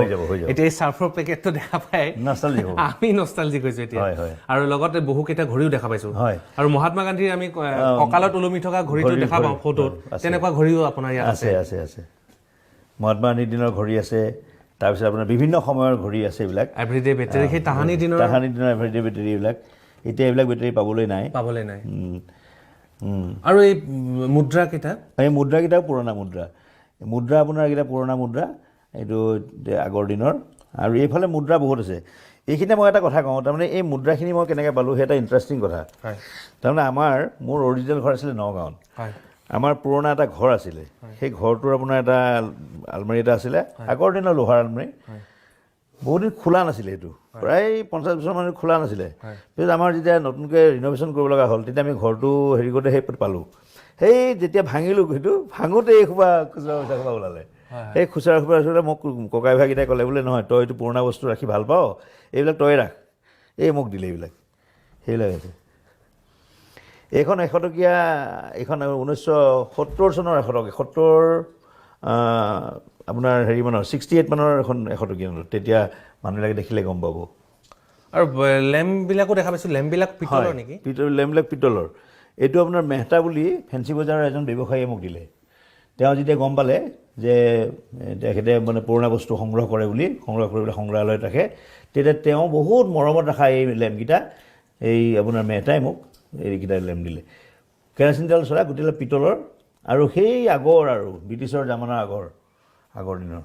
এতিয়া এই চাৰ্ফৰ পেকেটটো দেখা পাই নষ্টালজিক হ'ব, আমি নষ্টালজিক হৈছোঁ এতিয়া। হয় হয়। আৰু লগতে বহুকেইটা ঘড়ীও দেখা পাইছোঁ। হয়। আৰু মহাত্মা গান্ধীৰ আমি কঁকালত ওলমি থকা ঘড়ীটো দেখা পাওঁ ফটোত, তেনেকুৱা ঘড়ীও আপোনাৰ ইয়াত আছে। আছে। মহাত্মা গান্ধীৰ দিনৰ ঘড়ী আছে, তাৰপিছত আপোনাৰ বিভিন্ন সময়ৰ ঘড়ী আছে। এইবিলাক এভৰিডে বেটাৰী, সেই তাহানি দিনৰ এভৰিডে বেটাৰী এইবিলাক। এতিয়া এইবিলাক বেটাৰী পাবলৈ নাই। আৰু এই মুদ্ৰাকেইটা, এই মুদ্ৰাকেইটাও পুৰণা মুদ্ৰা আপোনাৰ এইকেইটা পুৰণা মুদ্ৰা, এইটো আগৰ দিনৰ। আৰু এইফালে মুদ্ৰা বহুত আছে। এইখিনিতে মই এটা কথা কওঁ, তাৰমানে এই মুদ্ৰাখিনি মই কেনেকৈ পালোঁ, সেই এটা ইণ্টাৰেষ্টিং কথা। তাৰমানে মোৰ অৰিজিনেল ঘৰ আছিলে নগাঁৱত। আমাৰ পুৰণা এটা ঘৰ আছিলে, সেই ঘৰটোৰ আপোনাৰ এটা আলমাৰী এটা আছিলে, আগৰ দিনৰ লোহাৰ আলমাৰী। বহুত দিন খোলা নাছিলে, এইটো প্ৰায় 50 বছৰ মানে খোলা নাছিলে। পিছত আমাৰ যেতিয়া নতুনকৈ ৰিন'ভেশ্যন কৰিব লগা হ'ল, তেতিয়া আমি ঘৰটো হেৰি কৰোঁতে সেই পালোঁ। সেই যেতিয়া ভাঙিলোঁ, সেইটো ভাঙোতে এই খুচৰা পইচা ওলালে। সেই খুচৰা মোক ককাই ভাইকেইটাই ক'লে, বোলে নহয় তই এইটো পুৰণা বস্তু ৰাখি ভাল পাওঁ, এইবিলাক তই ৰাখ। এই মোক দিলে এইবিলাক, সেইবিলাক আছে। এইখন 100 টকীয়া, এইখন 1970 চনৰ 100 টকীয়া, 70 আপোনাৰ হেৰি মানৰ 68 মানৰ এখন 100 টকীয়া নোট। তেতিয়া মানুহবিলাকে দেখিলে গম পাব। আৰু লেম্পবিলাকো দেখা পাইছোঁ, লেম্পবিলাক পিতলৰ নেকি? লেম্পবিলাক পিতলৰ। এইটো আপোনাৰ মেহতা বুলি ফেঞ্চি বজাৰৰ এজন ব্যৱসায়ীয়ে মোক দিলে। তেওঁ যেতিয়া গম পালে যে তেখেতে মানে পুৰণা বস্তু সংগ্ৰহ কৰে বুলি, সংগ্ৰহ কৰিবলৈ সংগ্ৰহালয়ত ৰাখে, তেতিয়া তেওঁ বহুত মৰমত ৰখা এই লেম্পকেইটা, এই আপোনাৰ মেহতাই মোক এইকেইটা লেম্প দিলে। কেৰাচিন তেল চলা, গোটেইবিলাক পিতলৰ। আৰু সেই আগৰ আৰু ব্ৰিটিছৰ জামানাৰ আগৰ দিনৰ।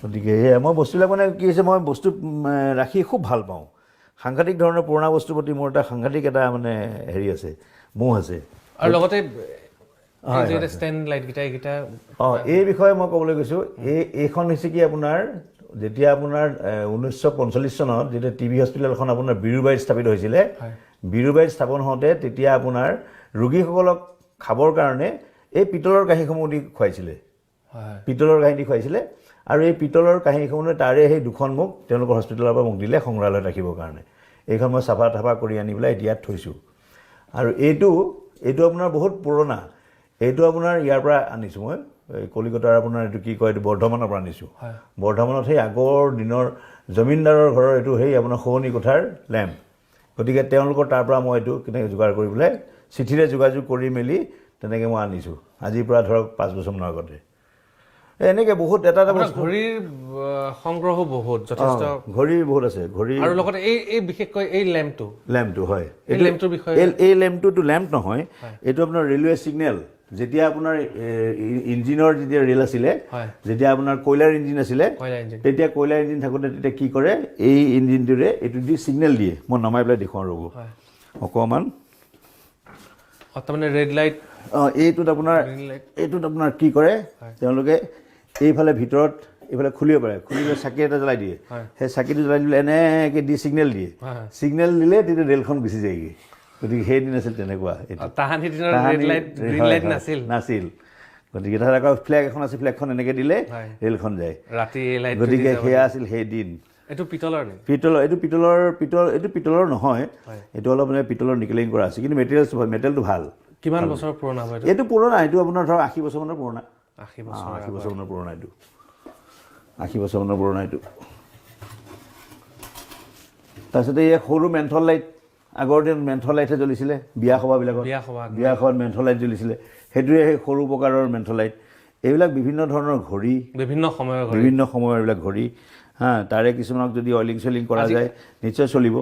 গতিকে সেয়া মই বস্তুবিলাক মানে কি হৈছে, মই বস্তু ৰাখি খুব ভাল পাওঁ। সাংঘাতিক ধৰণৰ পুৰণা বস্তুৰ প্ৰতি মোৰ এটা সাংঘাতিক এটা মানে হেৰি আছে, মোহ আছে। আৰু লগতে এই বিষয়ে মই ক'বলৈ গৈছোঁ, এইখন হৈছে কি আপোনাৰ, যেতিয়া আপোনাৰ 1945 চনত যেতিয়া টিবি হস্পিটেলখন আপোনাৰ বীৰুবাৰীত স্থাপিত হৈছিলে, বীৰুবাৰীত স্থাপন হওঁতে তেতিয়া আপোনাৰ ৰোগীসকলক খাবৰ কাৰণে এই পিতলৰ কাঁহীসমূহ দি খুৱাইছিলে, পিতলৰ কাঁহী দি খুৱাইছিলে। আৰু এই পিতলৰ কাঁহীসমূহ তাৰে সেই দুখন মোক তেওঁলোকৰ হস্পিটেলৰ পৰা মোক দিলে সংগ্ৰহালয়ত ৰাখিবৰ কাৰণে। এইখন মই চাফা কৰি আনি পেলাই ইয়াত থৈছোঁ। আৰু এইটো আপোনাৰ বহুত পুৰণা। এইটো আপোনাৰ ইয়াৰ পৰা আনিছোঁ মই, এই কলিকতাৰ আপোনাৰ এইটো কি কয়, এইটো বৰ্ধমানৰ পৰা আনিছোঁ। বৰ্ধমানত সেই আগৰ দিনৰ জমিনদাৰৰ ঘৰৰ এইটো সেই আপোনাৰ শোৱনি কোঠাৰ লেম্প। গতিকে তেওঁলোকৰ তাৰ পৰা মই এইটো কেনেকৈ যোগাৰ কৰি পেলাই চিঠিৰে যোগাযোগ কৰি মেলি তেনেকৈ মই আনিছোঁ, আজিৰ পৰা ধৰক 5 বছৰমানৰ আগতে। এনেকৈ বহুত এটা এটা আপোনাৰ বস্তু ঘড়ীৰ সংগ্ৰহো বহুত যথেষ্ট ঘড়ী বহুত আছে ঘড়ী আৰু লগতে এই বিশেষকৈ এই লেম্পটো হয় এই লেম্পটোৰ বিষয়ে এই লেম্পটোতো লেম্প নহয় এইটো আপোনাৰ ৰেলৱে ছিগনেল যেতিয়া আপোনাৰ ইঞ্জিনৰ যেতিয়া ৰেল আছিলে যেতিয়া আপোনাৰ কয়লাৰ ইঞ্জিন আছিলে তেতিয়া কয়লাৰ ইঞ্জিন থাকোঁতে তেতিয়া কি কৰে এই ইঞ্জিনটোৰে এইটো দি ছিগনেল দিয়ে মই নমাই পেলাই দেখুৱাওঁ ৰ'ব অকণমান তাৰমানে ৰেড লাইট এইটোত আপোনাৰ কি কৰে তেওঁলোকে এইফালে ভিতৰত এইফালে খুলিব পাৰে খুলিলে চাকি এটা জ্বলাই দিয়ে সেই চাকিটো জ্বলাই দিলে এনেকৈ দি ছিগনেল দিয়ে ছিগনেল দিলে তেতিয়া ৰেলখন গুচি যায়গৈ গতিকে সেইদিন আছিল তেনেকুৱা নাছিল গতিকে তাত আকৌ ফ্লেগ এখন আছে ফ্লেগখন এনেকৈ দিলে ৰেলখন যায় ৰাতি গতিকে সেয়া আছিল সেই দিন এইটো পিতলৰ এইটো পিতলৰ নহয় এইটো অলপ মানে পিতলৰ নিকেলিং কৰা আছে কিন্তু মেটেৰিয়েলটো ভাল কিমান বছৰ পুৰণা হয় এইটো পুৰণা এইটো আপোনাৰ ধৰক 80 বছৰমানৰ পুৰণা 80 বছৰমানৰ পুৰণা এইটো 80 বছৰমানৰ পুৰণা এইটো তাৰপিছতে এই সৰু মেন্থল লাইট আগৰ দিনত মেন্থল লাইটহে জ্বলিছিলে বিয়া সভাত মেন্থল লাইট জ্বলিছিলে সেইটোৱে সেই সৰু প্ৰকাৰৰ মেন্থল লাইট এইবিলাক বিভিন্ন ধৰণৰ ঘড়ী বিভিন্ন সময়ৰ এইবিলাক ঘড়ী তাৰে কিছুমানক যদি অইলিং চইলিং কৰা যায় নিশ্চয় চলিব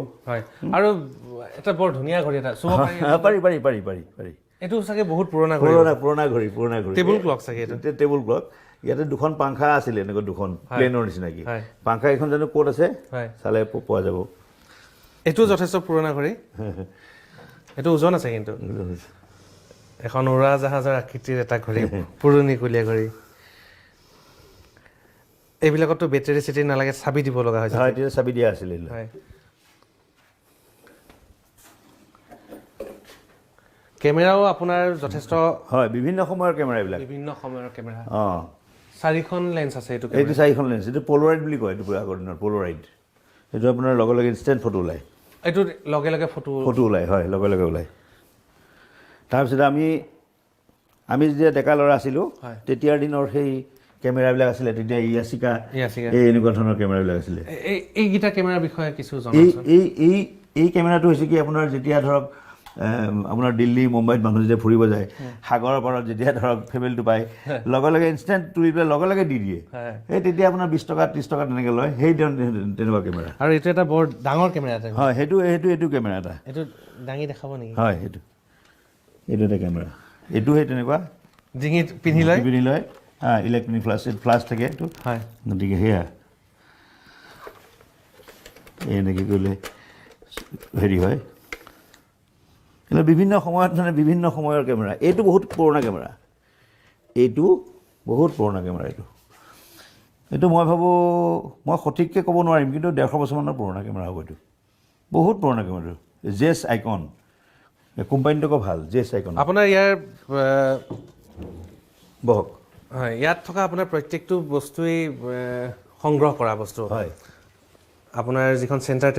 আৰু এটা বৰ ধুনীয়া ঘড়ী এটা পাৰি এইটো চাগে বহুত পুৰণা ঘড়ী টেবুল ক্লক চাগে এইটো টেবুল ক্লক ইয়াতে দুখন পাংখা আছিলে এনেকুৱা দুখন প্লেনৰ নিচিনাকি পাংখা এইখন জানো ক'ত আছে চালে পোৱা যাব এইটো যথেষ্ট পুৰণা ঘড়ী এইটো ওজন আছে কিন্তু এখন উৰাজাহাজৰ আকৃতিৰ এটা ঘড়ী পুৰণিকলীয়া ঘড়ী এইবিলাকতো বেটেৰী চেটেৰী নালাগে চাবি দিব লগা হৈছে তেতিয়া চাবি দিয়া আছিলে কেমেৰাও আপোনাৰ যথেষ্ট হয় বিভিন্ন সময়ৰ কেমেৰা এইবিলাক চাৰিখন লেন্স আছে এইটো 4খন লেন্স এইটো পলৰাইড বুলি কয় এইটো আগৰ দিনৰ পলৰাইড এইটো আপোনাৰ লগে লগে ইনষ্টেণ্ট ফটো ওলায় এইটো লগে লগে ফটো ওলায় হয় লগে লগে ওলায় তাৰপিছতে আমি যেতিয়া ডেকা ল'ৰা আছিলোঁ তেতিয়াৰ দিনৰ সেই কেমেৰাবিলাক আছিলে তেতিয়া ইয়াচিকা এই এনেকুৱা ধৰণৰ কেমেৰাবিলাক আছিলে এইকেইটা কেমেৰাৰ বিষয়ে কিছু জনাওকচোন এই কেমেৰাটো হৈছে কি আপোনাৰ যেতিয়া ধৰক আপোনাৰ দিল্লী মুম্বাইত মানুহ যেতিয়া ফুৰিব যায় সাগৰৰ পাৰত যেতিয়া ধৰক ফেমিলিটো পায় লগে লগে ইনষ্টেণ্ট তুলি পেলাই লগে লগে দি দিয়ে সেই তেতিয়া আপোনাৰ 20 টকা 30 টকা তেনেকৈ লয় সেই তেনেকুৱা কেমেৰা আৰু এইটো এটা বৰ ডাঙৰ কেমেৰা এটা হয় সেইটো কেমেৰা এটা এইটো দাঙি দেখাব নেকি হয় এইটো এটা কেমেৰা এইটো সেই তেনেকুৱা ডিঙিত পিন্ধি লয় ইলেক্ট্ৰনিক ফ্লাছ থাকে এইটো গতিকে সেয়া এনেকৈ কৰিলে হেৰি হয় বিভিন্ন সময়ত মানে বিভিন্ন সময়ৰ কেমেৰা এইটো বহুত পুৰণা কেমেৰা এইটো মই ভাবোঁ মই সঠিককৈ ক'ব নোৱাৰিম কিন্তু 150 বছৰমানৰ পুৰণা কেমেৰা হ'ব এইটো বহুত পুৰণা কেমেৰাটো জেছ আইকন কোম্পানীটো আকৌ ভাল জেছ আইকন আপোনাৰ ইয়াৰ বহক হয় ইয়াত থকা আপোনাৰ প্ৰত্যেকটো বস্তুৱেই সংগ্ৰহ কৰা বস্তু হয় আপোনাৰ যিখন চেণ্টাৰ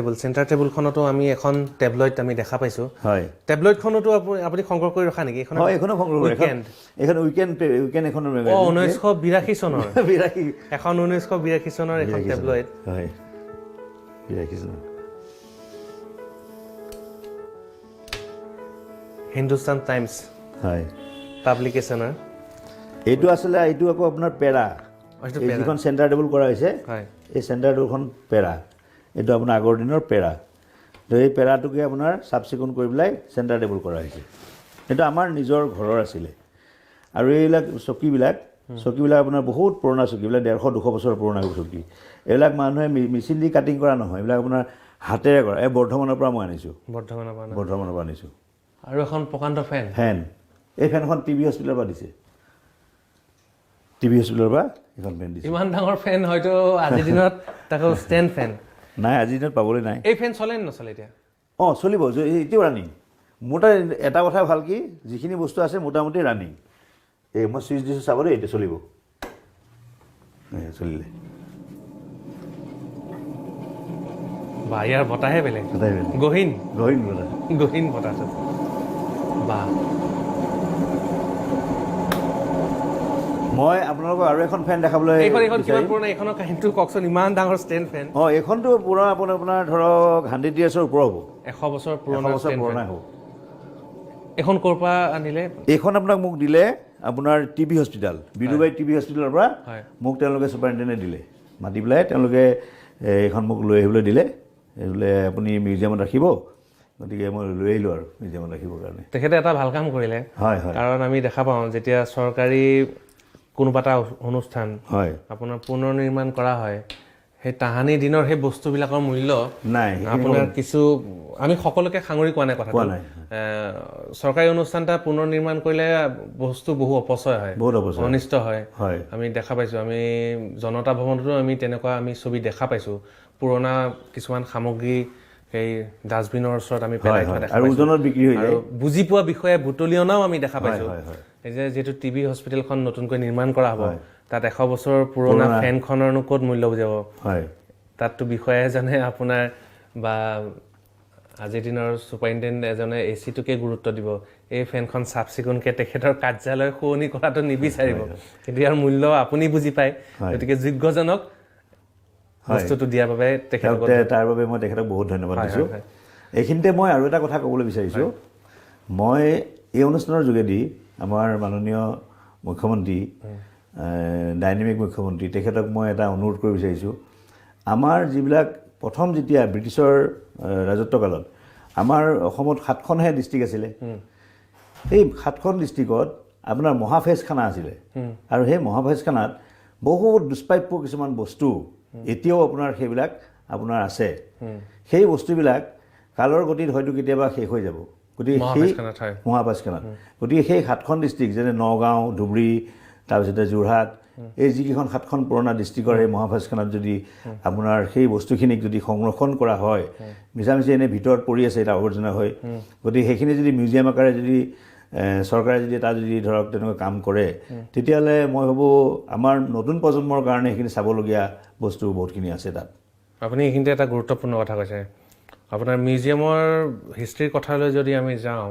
টেবুলখনতো আমি এখন টেবলইড আমি দেখা পাইছোঁ হয় টেবলইডখনতো আপুনি সংগ্ৰহ কৰি ৰখা নেকি হয় এইখনো সংগ্ৰহ কৰি এখন উইকেণ্ড এখন 1982 চনৰ এখন 1982 চনৰ এখন টেবলইড হয় 82 চনৰ হিন্দুস্তান টাইমছ হয় পাব্লিকেশ্যনৰ এইটো আছিলে এইটো আকৌ আপোনাৰ পেৰা যিখন চেণ্টাৰ টেবুল কৰা হৈছে এই চেণ্টাৰ টেবুলখন পেৰা এইটো আপোনাৰ আগৰ দিনৰ পেৰা তো এই পেৰাটোকে আপোনাৰ চাফ চিকুণ কৰি পেলাই চেণ্টাৰ টেবুল কৰা হৈছে এইটো আমাৰ নিজৰ ঘৰৰ আছিলে আৰু এইবিলাক চকীবিলাক আপোনাৰ বহুত পুৰণা চকীবিলাক 150-200 বছৰ পুৰণা চকী এইবিলাক মানুহে মেচিন দি কাটিং কৰা নহয় এইবিলাক আপোনাৰ হাতেৰে কৰা এই বৰ্ধমানৰ পৰা মই আনিছোঁ আৰু এখন প্ৰকাণ্ড ফেন এই ফেনখন টিভি হস্পিটেলৰ পৰা দিছে এখন ফেন দিছে ইমান ডাঙৰ ফেন হয়তো আজিৰ দিনত তাকো ষ্টেণ্ড ফেন নাই আজিৰ দিনত পাবলৈ নাই এই ফেন চলে নে নচলে এতিয়া চলিব এতিয়াও ৰানিং মোৰ তাত এটা কথা ভাল কি যিখিনি বস্তু আছে মোটামুটি ৰানিং এই মই চুইচ দিছোঁ চাব দেই এতিয়া চলিব চলিলে বা ইয়াৰ বতাহে বেলেগ গহীন বতাহটো বা মই আপোনালোকক আৰু এখন ফেন দেখাবলৈ কিমান পুৰণা এইখনৰ কাহিনীটো কওকচোন ইমান ডাঙৰ ষ্টেণ্ড ফেন এইখনতো পুৰণা আপোনাৰ ধৰক 100 years ওপৰ হ'ব 100 বছৰ পুৰণা হ'ব এইখন ক'ৰ পৰা আনিলে এইখন আপোনাক মোক দিলে আপোনাৰ টিবি হস্পিটেল বিদুবাৰী টিবি হস্পিটেলৰ পৰা হয়। মোক তেওঁলোকে ছুপাৰিণ্টেণ্ডেণ্টে দিলে, মাতি পেলাই তেওঁলোকে এইখন মোক লৈ আহিবলৈ দিলে, বোলে আপুনি মিউজিয়ামত ৰাখিব, গতিকে মই লৈ আহিলোঁ আৰু মিউজিয়ামত ৰাখিবৰ কাৰণে। তেখেতে এটা ভাল কাম কৰিলে, হয় হয় কাৰণ আমি দেখা পাওঁ যেতিয়া চৰকাৰী কোনোবা এটা অনুষ্ঠান হয় আপোনাৰ পুনৰ নিৰ্মাণ কৰা হয়, সেই তাহানি দিনৰ সেই বস্তুবিলাকৰ মূল্য নাই আপোনাৰ কিছু আমি সকলোকে সাঙুৰি কোৱা নাই কথাটো। কোৱা নাই। চৰকাৰী অনুষ্ঠান এটা পুনৰ নিৰ্মাণ কৰিলে বস্তু বহু অপচয় হয়, বহুত অপচয় অনিষ্ট হয়। হয় আমি দেখা পাইছোঁ, আমি জনতা ভৱনতো আমি তেনেকুৱা আমি ছবি দেখা পাইছোঁ, পুৰণা কিছুমান সামগ্ৰী সেই ডাষ্টবিনৰ ওচৰত আমি পেলাই থোৱা দেখা আৰু পাইছোঁ। ওজনত বিক্ৰী হৈ যায়। আৰু বুজি পোৱা বিষয়ে বুটলি অনাও আমি দেখা পাইছোঁ। হয় হয় এই যে যিহেতু টিবি হস্পিটেলখন নতুনকৈ নিৰ্মাণ কৰা হ'ব, হয়। তাত 100 বছৰ পুৰণা ফেনখনৰনো ক'ত মূল্য বুজাব? হয় তাততো বিষয়া এজনে আপোনাৰ বা আজিৰ দিনৰ ছুপাৰিণ্টেণ্ডেণ্ট এজনে এচিটোকে গুৰুত্ব দিব, এই ফেনখন চাফ চিকুণকৈ তেখেতৰ কাৰ্যালয় শুৱনি কৰাটো নিবিচাৰিব, কিন্তু ইয়াৰ মূল্য আপুনি বুজি পায়। গতিকে যোগ্যজনক বস্তুটো দিয়াৰ বাবে তেখেতক তাৰ বাবে মই তেখেতক বহুত ধন্যবাদ দিছোঁ। এইখিনিতে মই আৰু এটা কথা ক'বলৈ বিচাৰিছোঁ, মই এই অনুষ্ঠানৰ যোগেদি আমাৰ মাননীয় মুখ্যমন্ত্ৰী ডাইনেমিক মুখ্যমন্ত্ৰী তেখেতক মই এটা অনুৰোধ কৰিব বিচাৰিছোঁ, আমাৰ যিবিলাক প্ৰথম যেতিয়া ব্ৰিটিছৰ ৰাজত্বকালত আমাৰ অসমত 7খনহে ডিষ্ট্ৰিক্ট আছিলে, সেই 7খন ডিষ্ট্ৰিক্টত আপোনাৰ মহাফেজখানা আছিলে, আৰু সেই মহাফেজখানাত বহুত দুষ্প্ৰাপ্য কিছুমান বস্তু এতিয়াও আপোনাৰ সেইবিলাক আপোনাৰ আছে। সেই বস্তুবিলাক কালৰ গতিত হয়তো কেতিয়াবা শেষ হৈ যাব, গতিকে সেই মহাফেজখানাত গতিকে সেই 7খন ডিষ্ট্ৰিক্ট যেনে নগাঁও, ধুবুৰী, তাৰপিছতে যোৰহাট, এই যিকেইখন 7খন পুৰণা ডিষ্ট্ৰিক্টৰ এই মহাফেজখানাত যদি আপোনাৰ সেই বস্তুখিনিক যদি সংৰক্ষণ কৰা হয়, মিছামিছি এনেই ভিতৰত পৰি আছে এটা আৱৰ্জনা হৈ, গতিকে সেইখিনি যদি মিউজিয়াম আকাৰে যদি চৰকাৰে যদি এটা যদি ধৰক তেনেকুৱা কাম কৰে, তেতিয়াহ'লে মই ভাবোঁ আমাৰ নতুন প্ৰজন্মৰ কাৰণে সেইখিনি চাবলগীয়া বস্তু বহুতখিনি আছে তাত। আপুনি এইখিনিতে এটা গুৰুত্বপূৰ্ণ কথা কৈছে। আপোনাৰ মিউজিয়ামৰ হিষ্ট্ৰীৰ কথালৈ যদি আমি যাওঁ,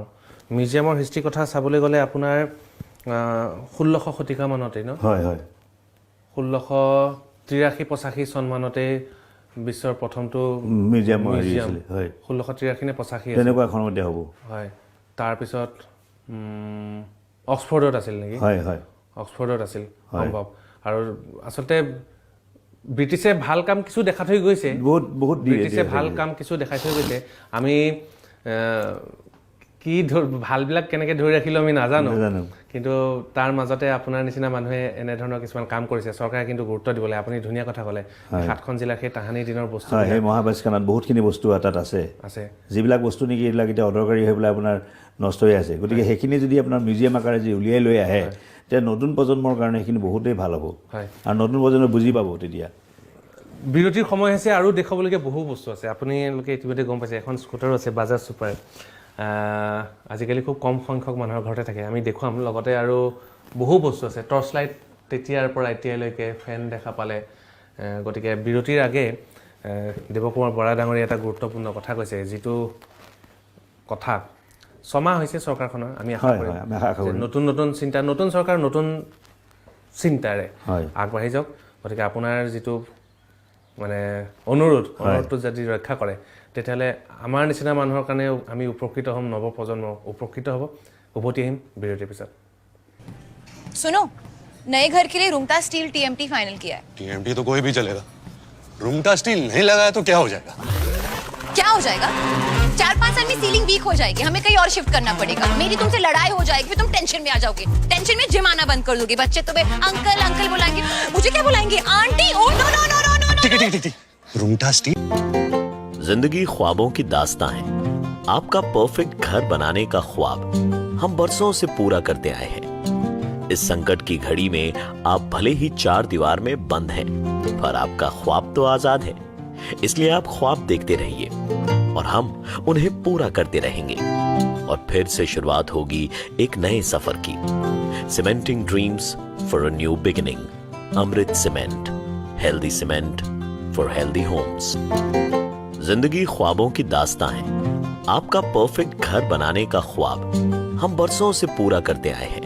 মিউজিয়ামৰ হিষ্ট্ৰীৰ কথা চাবলৈ গ'লে আপোনাৰ 16শ শতিকা মানতে ন? হয় হয় 1683-85 চন মানতে বিশ্বৰ প্ৰথমটো মিউজিয়াম 1683 নে 85 তেনেকুৱা এখনতে হ'ব। হয়, তাৰপিছত অক্সফৰ্ডত আছিল নেকি? হয় হয় অক্সফৰ্ডত আছিল সম্ভৱ। আৰু আচলতে ব্ৰিটিছে ভাল কাম কিছু দেখা থৈ গৈছে, বহুত ব্ৰিটিছে ভাল কাম কিছু দেখাই থৈ গৈছে। আমি কি ভালবিলাক কেনেকৈ ধৰি ৰাখিলোঁ আমি নাজানো, কিন্তু তাৰ মাজতে আপোনাৰ নিচিনা মানুহে এনেধৰণৰ কিছুমান কাম কৰিছে, চৰকাৰে কিন্তু গুৰুত্ব দিব লাগে। আপুনি ধুনীয়া কথা ক'লে, 7খন জিলাৰ সেই তাহানিৰ দিনৰ বস্তু, সেই মহাফেজখানাত বহুতখিনি বস্তু তাত আছে, যিবিলাক বস্তু নেকি এইবিলাক এতিয়া অদৰকাৰী হৈ পেলাই আপোনাৰ নষ্ট হৈ আছে। গতিকে সেইখিনি যদি আপোনাৰ মিউজিয়াম আকাৰে যদি উলিয়াই লৈ আহে, তেতিয়া নতুন প্ৰজন্মৰ কাৰণে সেইখিনি বহুতেই ভাল হ'ব, আৰু নতুন প্ৰজন্মই বুজি পাব। তেতিয়া বিৰতিৰ সময় হৈছে, আৰু দেখুৱাবলগীয়া বহু বস্তু আছে। আপোনালোকে ইতিমধ্যে গম পাইছে, এখন স্কুটাৰো আছে বাজাজ ছুপাৰ। আজিকালি খুব কম সংখ্যক মানুহৰ ঘৰতে থাকে, আমি দেখুৱাম। লগতে আৰু বহু বস্তু আছে, টৰ্চ লাইট তেতিয়াৰ পৰা এতিয়ালৈকে, ফেন দেখা পালে। গতিকে বিৰতিৰ আগে দেৱকুমাৰ বৰা ডাঙৰীয়া এটা গুৰুত্বপূৰ্ণ কথা কৈছে, যিটো কথা 6 মাহ হৈছে চৰকাৰখনৰ। আমি আশা কৰিম নতুন নতুন চিন্তা, নতুন চৰকাৰ নতুন চিন্তাৰে আগবাঢ়ি যাওক। গতিকে আপোনাৰ যিটো মানে অনুৰোধটো যদি ৰক্ষা কৰে, তেতিয়াহ'লে আমাৰ নিচিনা মানুহৰ কাৰণেও আমি উপকৃত হ'ম, নৱপ্ৰজন্ম উপকৃত হ'ব। উভতি আহিম বিৰতিৰ পিছত। सुनो, नए घर के लिए रुंगटा स्टील टीएमटी फाइनल किया है। टीएमटी तो कोई भी चलेगा, रुंगटा स्टील नहीं लगाया तो क्या हो जाएगा? क्या हो जाएगा? 4-5 साल में सीलिंग वीक हो जाएगी, हमें कहीं और शिफ्ट करना पड़ेगा, मेरी तुमसे लड़ाई हो जाएगी, फिर तुम टेंशन में आ जाओगे, टेंशन में जिम आना बंद कर दोगे, बच्चे तुम्हें अंकल अंकल बुलाएंगे, मुझे क्या बुलाएंगे? Aunty. Oh no no no no no. ठीक, रुंगटा स्टील। जिंदगी ख्वाबों की दास्तां है। आपका परफेक्ट घर बनाने का ख्वाब हम बरसों से पूरा करते आए हैं। इस संकट की घड़ी में आप भले ही 4 दीवार में बंद हैं, पर आपका ख्वाब तो आजाद है। इसलिए आप ख्वाब देखते रहिए और हम उन्हें पूरा करते रहेंगे। और फिर से शुरुआत होगी एक नए सफर की। Cementing dreams for a new beginning. Amrit cement, healthy cement for healthy homes. जिंदगी ख्वाबों की दास्तां है। आपका परफेक्ट घर बनाने का ख्वाब हम बरसों से पूरा करते आए हैं।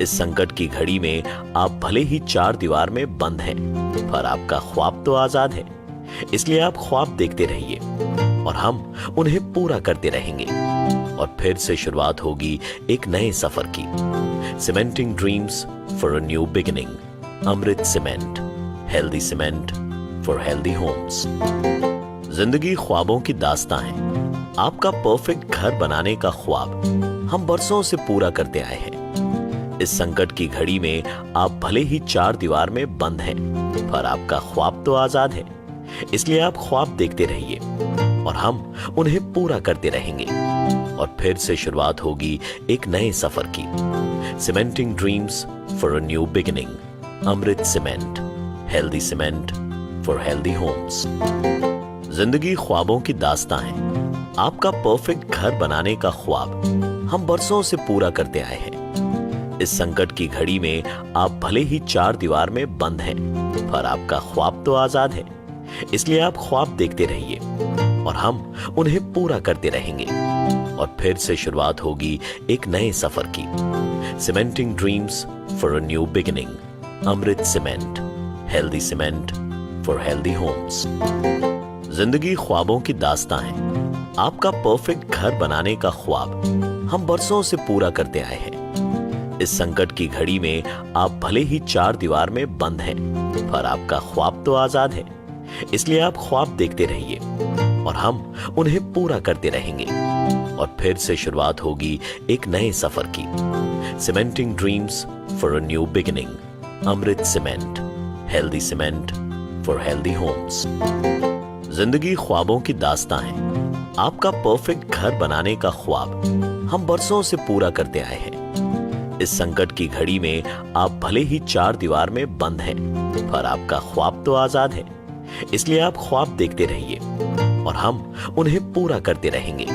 इस संकट की घड़ी में आप भले ही 4 दीवार में बंद हैं, पर आपका ख्वाब तो आजाद है। इसलिए आप ख्वाब देखते रहिए और हम उन्हें पूरा करते रहेंगे। और फिर से शुरुआत होगी एक नए सफर की। Cementing dreams for a new beginning. Amrit Cement. Healthy cement for healthy homes. जिंदगी ख्वाबों की दास्तां है। आपका परफेक्ट घर बनाने का ख्वाब हम बरसों से पूरा करते आए हैं। इस संकट की घड़ी में आप भले ही 4 दीवार में बंद हैं, पर आपका ख्वाब तो आजाद है। इसलिए आप ख्वाब देखते रहिए और हम उन्हें पूरा करते रहेंगे। और फिर से शुरुआत होगी एक नए सफर की। Cementing dreams for a new beginning. Amrit cement. Healthy cement for healthy homes. जिंदगी ख्वाबों की दास्तां है। आपका परफेक्ट घर बनाने का ख्वाब हम बरसों से पूरा करते आए हैं। इस संकट की घड़ी में आप भले ही 4 दीवार में बंद हैं, पर आपका ख्वाब तो आजाद है। इसलिए आप ख्वाब देखते रहिए और हम उन्हें पूरा करते रहेंगे। और फिर से शुरुआत होगी एक नए सफर की। Cementing dreams for a new beginning. Amrit cement. Healthy cement for healthy homes. जिंदगी ख्वाबों की दास्तां है। आपका परफेक्ट घर बनाने का ख्वाब हम बरसों से पूरा करते आए हैं। इस संकट की घड़ी में आप भले ही 4 दीवार में बंद हैं, पर आपका ख्वाब तो आजाद है। इसलिए आप ख्वाब देखते रहिए और हम उन्हें पूरा करते रहेंगे। और फिर से शुरुआत होगी एक नए सफर की। Cementing dreams for a new beginning. Amrit cement. Healthy cement for healthy homes. जिंदगी ख्वाबों की दास्तां है। आपका परफेक्ट घर बनाने का ख्वाब हम बरसों से पूरा करते आए हैं। इस संकट की घड़ी में आप भले ही 4 दीवार में बंद हैं, पर आपका ख्वाब तो आजाद है। इसलिए आप ख्वाब देखते रहिए और हम उन्हें पूरा करते रहेंगे।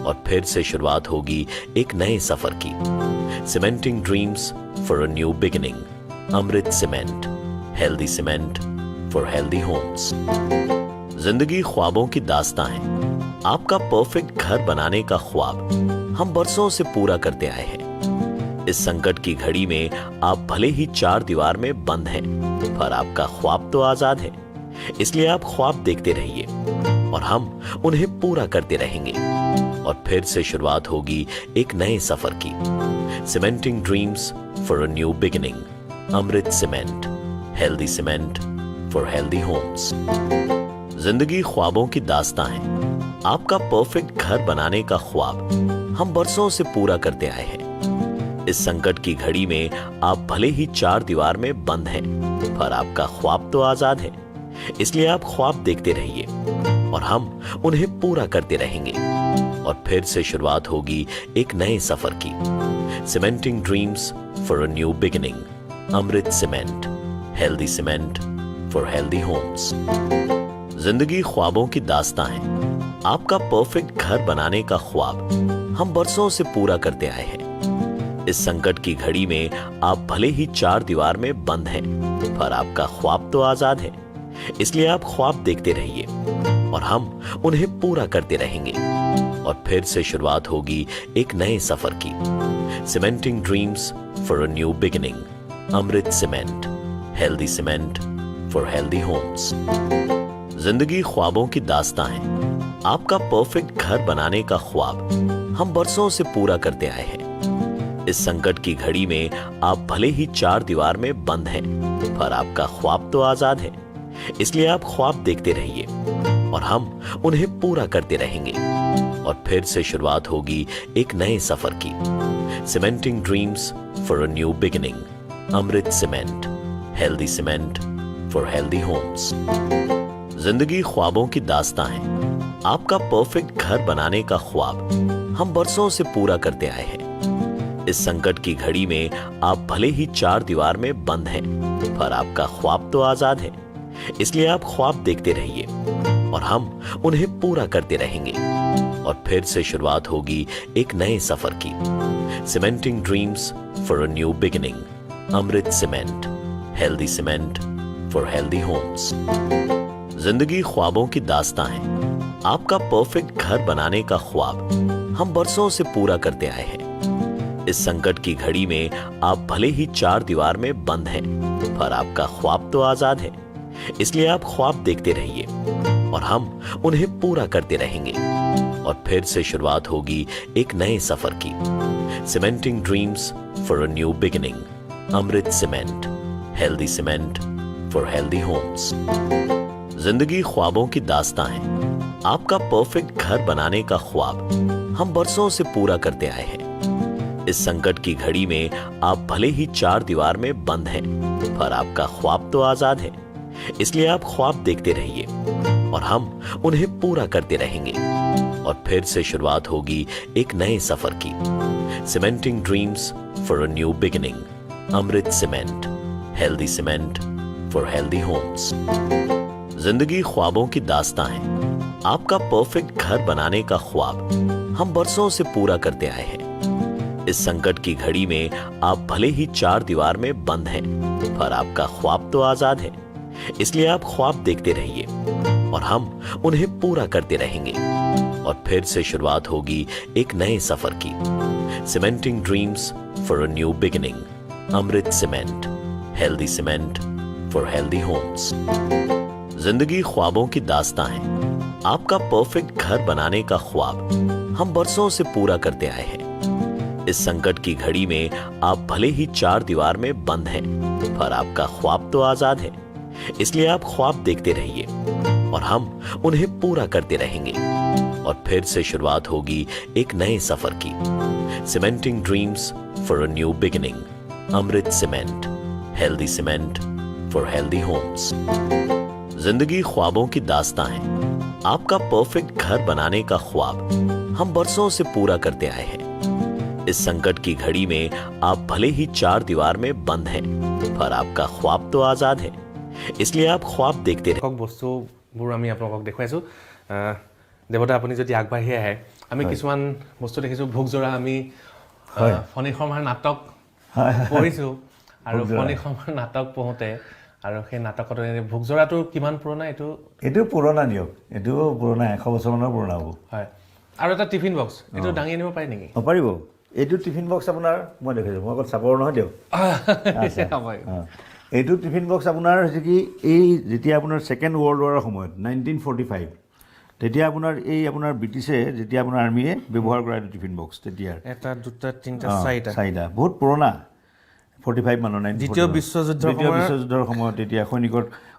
और फिर से शुरुआत होगी एक नए सफर की। Cementing dreams for a new beginning. Amrit cement. Healthy cement for healthy homes. जिंदगी ख्वाबों की दास्तां है। आपका परफेक्ट घर बनाने का ख्वाब हम बरसों से पूरा करते आए हैं। इस संकट की घड़ी में आप भले ही 4 दीवार में बंद हैं, पर आपका ख्वाब तो आजाद है। इसलिए आप ख्वाब देखते रहिए और हम उन्हें पूरा करते रहेंगे। और फिर से शुरुआत होगी एक नए सफर की। Cementing dreams for a new beginning. Amrit cement. Healthy cement for healthy homes. जिंदगी ख्वाबों की दास्तां है। आपका परफेक्ट घर बनाने का ख्वाब हम बरसों से पूरा करते आए हैं। इस संकट की घड़ी में आप भले ही 4 दीवार में बंद हैं, पर आपका ख्वाब तो आजाद है। इसलिए आप ख्वाब देखते रहिए और हम उन्हें पूरा करते रहेंगे। और फिर से शुरुआत होगी एक नए सफर की। Cementing dreams for a new beginning. Amrit cement. Healthy cement for healthy homes. जिंदगी ख्वाबों की दास्तां है। आपका परफेक्ट घर बनाने का ख्वाब हम बरसों से पूरा करते आए हैं। इस संकट की घड़ी में आप भले ही 4 दीवार में बंद हैं, पर आपका ख्वाब तो आजाद है। इसलिए आप ख्वाब देखते रहिए और हम उन्हें पूरा करते रहेंगे। और फिर से शुरुआत होगी एक नए सफर की। Cementing dreams for a new beginning. Amrit cement. Healthy cement for healthy homes. जिंदगी ख्वाबों की दास्तां है। आपका परफेक्ट घर बनाने का ख्वाब हम बरसों से पूरा करते आए हैं। इस संकट की घड़ी में आप भले ही 4 दीवार में बंद हैं, पर आपका ख्वाब तो आजाद है। इसलिए आप ख्वाब देखते रहिए और हम उन्हें पूरा करते रहेंगे। और फिर से शुरुआत होगी एक नए सफर की। Cementing dreams for a new beginning. Amrit cement. Healthy cement for healthy homes. जिंदगी ख्वाबों की दास्तां है। आपका परफेक्ट घर बनाने का ख्वाब हम बरसों से पूरा करते आए हैं। इस संकट की घड़ी में आप भले ही 4 दीवार में बंद हैं, पर आपका ख्वाब तो आजाद है। इसलिए आप ख्वाब देखते रहिए और हम उन्हें पूरा करते रहेंगे। और फिर से शुरुआत होगी एक नए सफर की। Cementing dreams for a new beginning. Amrit cement. Healthy cement for healthy homes. जिंदगी ख्वाबों की दास्तां है। आपका परफेक्ट घर बनाने का ख्वाब हम बरसों से पूरा करते आए हैं। इस संकट की घड़ी में आप भले ही 4 दीवार में बंद हैं, पर आपका ख्वाब तो आजाद है। इसलिए आप ख्वाब देखते रहिए और हम उन्हें पूरा करते रहेंगे। और फिर से शुरुआत होगी एक नए सफर की। cementing dreams for a new beginning. Amrit Cement, healthy cement for healthy homes. जिंदगी ख्वाबों की दास्तां है. आपका परफेक्ट घर बनाने का ख्वाब हम बरसों से पूरा करते आए हैं. इस संकट की घड़ी में आप भले ही 4 दीवार में बंद हैं, पर आपका ख्वाब तो आजाद है. इसलिए आप ख्वाब देखते रहिए और हम उन्हें पूरा करते रहेंगे. और फिर से शुरुआत होगी एक नए सफर की. Cementing dreams for a new beginning. Amrit cement, healthy cement for healthy homes. जिंदगी ख्वाबों की दास्तां है. आपका परफेक्ट घर बनाने का ख्वाब हम बरसों से पूरा करते आए हैं. इस संकट की घड़ी में आप भले ही 4 दीवार में बंद हैं, पर आपका ख्वाब तो आजाद है. इसलिए आप ख्वाब देखते रहिए और हम उन्हें पूरा करते रहेंगे. और फिर से शुरुआत होगी एक नए सफर की. Cementing dreams for a new beginning. Amrit cement, healthy cement for healthy homes. जिंदगी ख्वाबों की दास्तां है. आपका परफेक्ट घर बनाने का ख्वाब हम बरसों से पूरा करते आए हैं. इस संकट की घड़ी में आप भले ही 4 दीवार में बंद हैं, पर आपका ख्वाब तो आजाद है. इसलिए आप ख्वाब देखते रहिए और हम उन्हें पूरा करते रहेंगे. और फिर से शुरुआत होगी एक नए सफर की. Cementing dreams for a new beginning. Amrit cement, healthy cement for healthy homes. जिंदगी ख्वाबों की दास्तां है. आपका परफेक्ट घर बनाने का ख्वाब हम बरसों से पूरा करते आए हैं. इस संकट की घड़ी में आप भले ही 4 दीवार में बंद हैं, पर आपका ख्वाब तो आजाद है. इसलिए आप ख्वाब देखते रहिए. বস্তুবোৰ আমি আপোনালোকক দেখুৱাইছোঁ. দেৱতা আপুনি যদি আগবাঢ়ি আহে, আমি কিছুমান বস্তু দেখিছোঁ. ভোগজোৰা আমি ফণী শৰ্মাৰ নাটক পঢ়িছোঁ, আৰু ফণী শৰ্মাৰ নাটক পঢ়োঁতে আৰু সেই নাটকত ভোগজোৰাটো কিমান পুৰণা? এইটো পুৰণা নিয়ম, এইটো পুৰণা 100 বছৰমানৰ পুৰণা হ'ব. হয়. আৰু এটা টিফিন বক্স, এইটো দাঙি আনিব পাৰি নেকি? পাৰিব. এইটো টিফিন বক্স আপোনাৰ মই দেখিছোঁ, মই অকল চাপৰ নহয় দিয়ক. এইটো টিফিন বক্স আপোনাৰ হৈছে কি, এই যেতিয়া আপোনাৰ ছেকেণ্ড ৱৰ্ল্ড ৱাৰৰ সময়ত 1945 তেতিয়া আপোনাৰ এই আপোনাৰ ব্ৰিটিছে যেতিয়া আপোনাৰ আৰ্মিয়ে ব্যৱহাৰ কৰা এইটো টিফিন বক্স তেতিয়াৰ 1, 2, 3, 4টা বহুত পুৰণা. 45 মানৰ দ্বিতীয় বিশ্বযুদ্ধৰ সময়ত তেতিয়া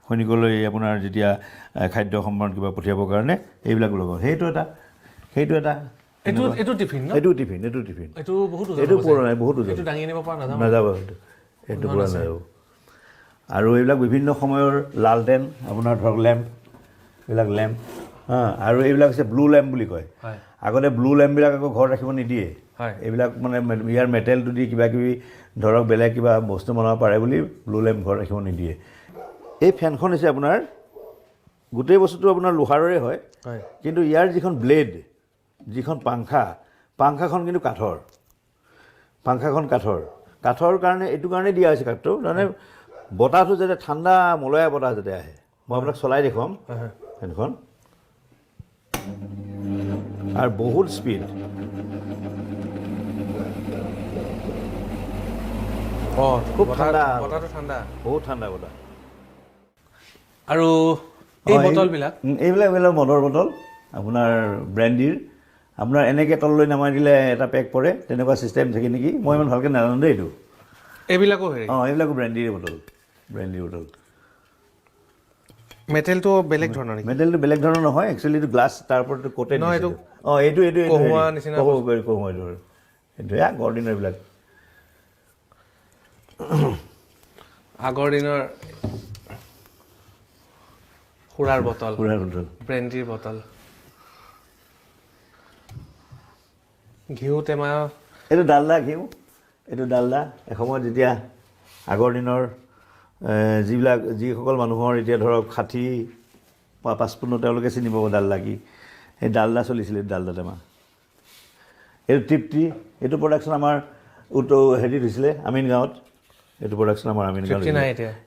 সৈনিকলৈ আপোনাৰ যেতিয়া খাদ্য সম্ভাৰ কিবা পঠিয়াবৰ কাৰণে এইবিলাক লগৰ সেইটো এটা এইটো টিফিন এইটো পুৰণা, বহুত দাঙি আনিব পৰা নাযাব. এইটো পুৰণা নাযাব. আৰু এইবিলাক বিভিন্ন সময়ৰ লালটেন আপোনাৰ ধৰক লেম্প, এইবিলাক লেম্প. আৰু এইবিলাক হৈছে ব্লু লেম্প বুলি কয়. আগতে ব্লু লেম্পবিলাক আকৌ ঘৰত ৰাখিব নিদিয়ে. এইবিলাক মানে ইয়াৰ মেটেলটো দি কিবা কিবি ধৰক বেলেগ কিবা বস্তু বনাব পাৰে বুলি ব্লু লেম্প ঘৰত ৰাখিব নিদিয়ে. এই ফেনখন হৈছে আপোনাৰ গোটেই বস্তুটো আপোনাৰ লোহাৰৰে হয়, কিন্তু ইয়াৰ যিখন ব্লেড, যিখন পাংখাখন কিন্তু কাঠৰ কাৰণে এইটো কাৰণে দিয়া হৈছে. কাঠটো তাৰমানে বতাহটো যাতে ঠাণ্ডা মলয়া বতাহ যাতে আহে. মই আপোনাক চলাই দেখুৱাম ফেনখন. আৰু বহুত স্পীড. খুব ঠাণ্ডা, বহুত ঠাণ্ডা বতাহ. আৰু এই বটলবিলাক এইবিলাক মদৰ বটল আপোনাৰ ব্ৰেণ্ডিৰ. আপোনাৰ এনেকৈ তললৈ নামাই দিলে এটা পেক পৰে, তেনেকুৱা ছিষ্টেম থাকে নেকি, মই ইমান ভালকৈ নাজানো দেই এইটো. এইবিলাকো এইবিলাকো ব্ৰেণ্ডিৰ বটল. মেটেলটো বেলেগ ধৰণৰ নেকি? মেটেলটো বেলেগ ধৰণৰ নহয়, একচুৱেলি এইটো গ্লাছ, তাৰ ওপৰত কোটেড. এইটো কহুৱা নিচিনা এইটো আগৰ দিনৰ এইবিলাক, আগৰ দিনৰ সুৰাৰ বটল, ব্ৰেণ্ডিৰ বটল, ঘিউ টেমা. এইটো ডালদা ঘিউ. এইটো ডালদা. এসময়ত যেতিয়া আগৰ দিনৰ যিসকল মানুহৰ এতিয়া ধৰক 60-55 তেওঁলোকে চিনি পাব ডালদা কি. সেই ডালদা চলিছিলে, ডালদা টেমা. এইটো তৃপ্তি. এইটো প্ৰডাকশ্যন আমাৰ হেৰিত হৈছিলে আমিন গাঁৱত. এইটো প্ৰডাকশ্যন আমাৰ আমিন গাঁৱত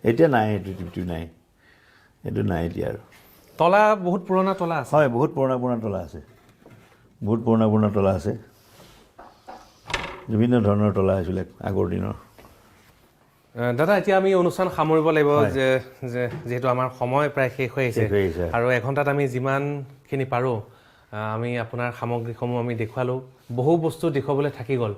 এতিয়া নাই. এইটো তৃপ্তি নাই, এইটো নাই এতিয়া. আৰু তলা বহুত পুৰণা তলা আছে. হয়, বহুত পুৰণা তলা আছে. বিভিন্ন ধৰণৰ তলা হৈছিলে আগৰ দিনৰ. দাদা, এতিয়া আমি অনুষ্ঠান সামৰিব লাগিব, যিহেতু আমাৰ সময় প্ৰায় শেষ হৈ আহিছে, আৰু এঘণ্টাত আমি যিমানখিনি পাৰোঁ আমি আপোনাৰ সামগ্ৰীসমূহ আমি দেখুৱালোঁ. বহু বস্তু দেখুৱাবলৈ থাকি গ'ল.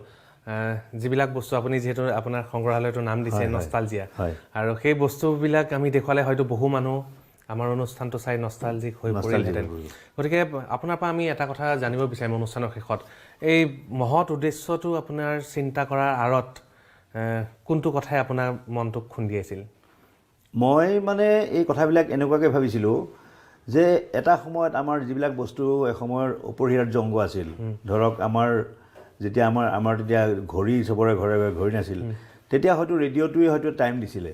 যিবিলাক বস্তু আপুনি যিহেতু আপোনাৰ সংগ্ৰহালয়টোৰ নাম দিছে নষ্টালজিয়া, হয়। আৰু সেই বস্তুবিলাক আমি দেখুৱালে হয়তো বহু মানুহ আমাৰ অনুষ্ঠানটো চাই নষ্টালজিক হৈ পৰিলহেঁতেন। গতিকে আপোনাৰ পৰা আমি এটা কথা জানিব বিচাৰিম অনুষ্ঠানৰ শেষত, এই মহৎ উদ্দেশ্যটো আপোনাৰ চিন্তা কৰাৰ আঁৰত কোনটো কথাই আপোনাৰ মনটোক খুন্দিয়াইছিল? মই মানে এই কথাবিলাক এনেকুৱাকৈ ভাবিছিলোঁ যে এটা সময়ত আমাৰ যিবিলাক বস্তু এসময়ৰ অপৰিহাৰ্য অংগ আছিল, ধৰক যেতিয়া আমাৰ তেতিয়া ঘড়ী চবৰে ঘৰে ঘৰে ঘড়ী নাছিল, তেতিয়া হয়তো ৰেডিঅ'টোৱে হয়তো টাইম দিছিলে,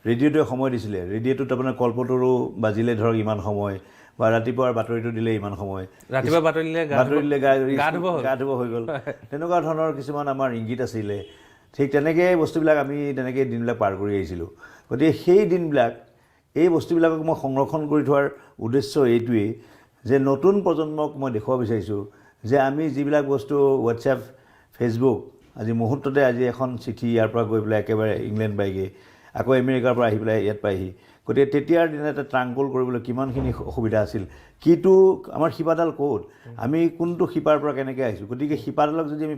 ৰেডিঅ'টোৱে সময় দিছিলে। ৰেডিঅ'টোত আপোনাৰ কল্পতৰু বাজিলে ধৰক ইমান সময়, বা ৰাতিপুৱাৰ বাতৰিটো দিলে ইমান সময়, ৰাতিপুৱা বাতৰি দিলে গা ধুব হৈ গ'ল, তেনেকুৱা ধৰণৰ কিছুমান আমাৰ ইংগিত আছিলে। ঠিক তেনেকৈ বস্তুবিলাক আমি তেনেকৈ দিনবিলাক পাৰ কৰি আহিছিলোঁ। গতিকে সেই দিনবিলাক, এই বস্তুবিলাকক মই সংৰক্ষণ কৰি থোৱাৰ উদ্দেশ্য এইটোৱেই যে নতুন প্ৰজন্মক মই দেখুৱাব বিচাৰিছোঁ যে আমি যিবিলাক বস্তু হোৱাটছএপ, ফেচবুক, আজি মুহূৰ্ততে আজি এখন চিঠি ইয়াৰ পৰা গৈ পেলাই একেবাৰে ইংলেণ্ড পাইগৈ, আকৌ আমেৰিকাৰ পৰা আহি পেলাই ইয়াত পাইহি। গতিকে তেতিয়াৰ দিনতে ট্ৰাংকল কৰিবলৈ কিমানখিনি অসুবিধা আছিল, কিটো আমাৰ শিপাডাল ক'ত, আমি কোনটো শিপাৰ পৰা কেনেকৈ আহিছোঁ। গতিকে শিপাডালক যদি আমি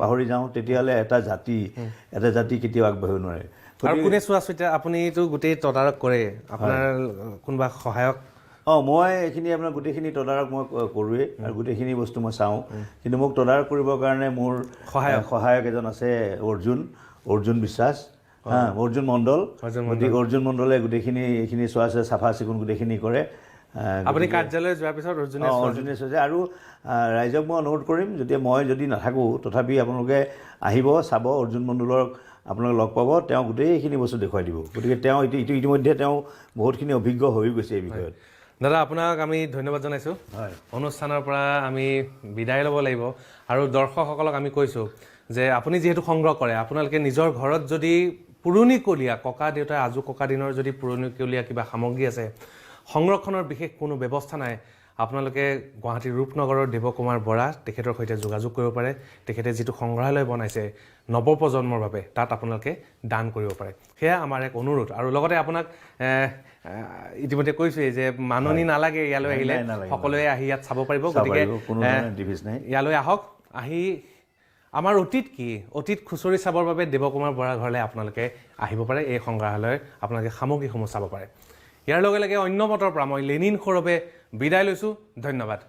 পাহৰি যাওঁ তেতিয়াহ'লে এটা জাতি কেতিয়াও আগবাঢ়িব নোৱাৰে। আৰু কোনে চোৱা চিতা, আপুনিতো গোটেই তদাৰক কৰে, আপোনাৰ কোনোবা সহায়ক? মই এইখিনি আপোনাৰ গোটেইখিনি তদাৰক মই কৰোঁৱেই আৰু গোটেইখিনি বস্তু মই চাওঁ, কিন্তু মোক তদাৰক কৰিবৰ কাৰণে মোৰ সহায়ক এজন আছে, অৰ্জুন বিশ্বাস, অৰ্জুন মণ্ডল। গতিকে অৰ্জুন মণ্ডলে গোটেইখিনি এইখিনি চোৱা চাফা চিকুণ গোটেইখিনি কৰে। আপুনি কাৰ্যালয় যোৱাৰ পিছত অৰ্জুনে চোৱা, আৰু ৰাইজক মই অনুৰোধ কৰিম, মই যদি নাথাকোঁ তথাপি আপোনালোকে আহিব, চাব, অৰ্জুন মণ্ডলক আপোনালোকে লগ পাব, তেওঁ গোটেইখিনি বস্তু দেখুৱাই দিব। গতিকে তেওঁ ইতিমধ্যে তেওঁ বহুতখিনি অভিজ্ঞ হৈ গৈছে এই বিষয়ত। দাদা, আপোনাক আমি ধন্যবাদ জনাইছোঁ। হয়, অনুষ্ঠানৰ পৰা আমি বিদায় ল'ব লাগিব, আৰু দৰ্শকসকলক আমি কৈছোঁ যে আপুনি যিহেতু সংগ্ৰহ কৰে, আপোনালোকে নিজৰ ঘৰত যদি পুৰণিকলীয়া ককা দেউতাৰ আজো ককা দিনৰ যদি পুৰণিকলীয়া কিবা সামগ্ৰী আছে, সংৰক্ষণৰ বিশেষ কোনো ব্যৱস্থা নাই, আপোনালোকে গুৱাহাটীৰ ৰূপনগৰৰ দেৱকুমাৰ বৰা তেখেতৰ সৈতে যোগাযোগ কৰিব পাৰে। তেখেতে যিটো সংগ্ৰহালয় বনাইছে নৱপ্ৰজন্মৰ বাবে, তাত আপোনালোকে দান কৰিব পাৰে। সেয়া আমাৰ এক অনুৰোধ। আৰু লগতে আপোনাক ইতিমধ্যে কৈছোঁৱেই যে মাননি নালাগে, ইয়ালৈ আহিলে সকলোৱে আহি ইয়াত চাব পাৰিব। গতিকে ইয়ালৈ আহক, আহি আমাৰ অতীত খুচৰি চাবৰ বাবে দেৱকুমাৰ বৰাৰ ঘৰলৈ আপোনালোকে আহিব পাৰে। এই সংগ্ৰহালয়ৰ আপোনালোকে সামগ্ৰীসমূহ চাব পাৰে। ইয়াৰ লগে লগে অন্য মতৰ পৰা মই লেনিন সৌৰভে বিদায় লৈছোঁ। ধন্যবাদ।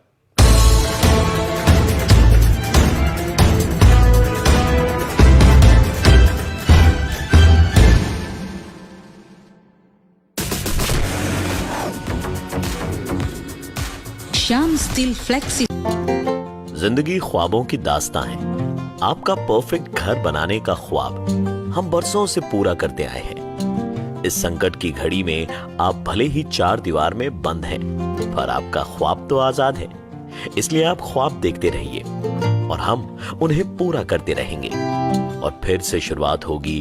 Shyam steel flexi. जिंदगी ख्वाबों की दास्तां है। आपका परफेक्ट घर बनाने का ख्वाब हम बरसों से पूरा करते आए हैं। इस संकट की घड़ी में आप भले ही 4 दीवार में बंद हैं, पर आपका ख्वाब तो आजाद है। इसलिए आप ख्वाब देखते रहिए और हम उन्हें पूरा करते रहेंगे। और फिर से शुरुआत होगी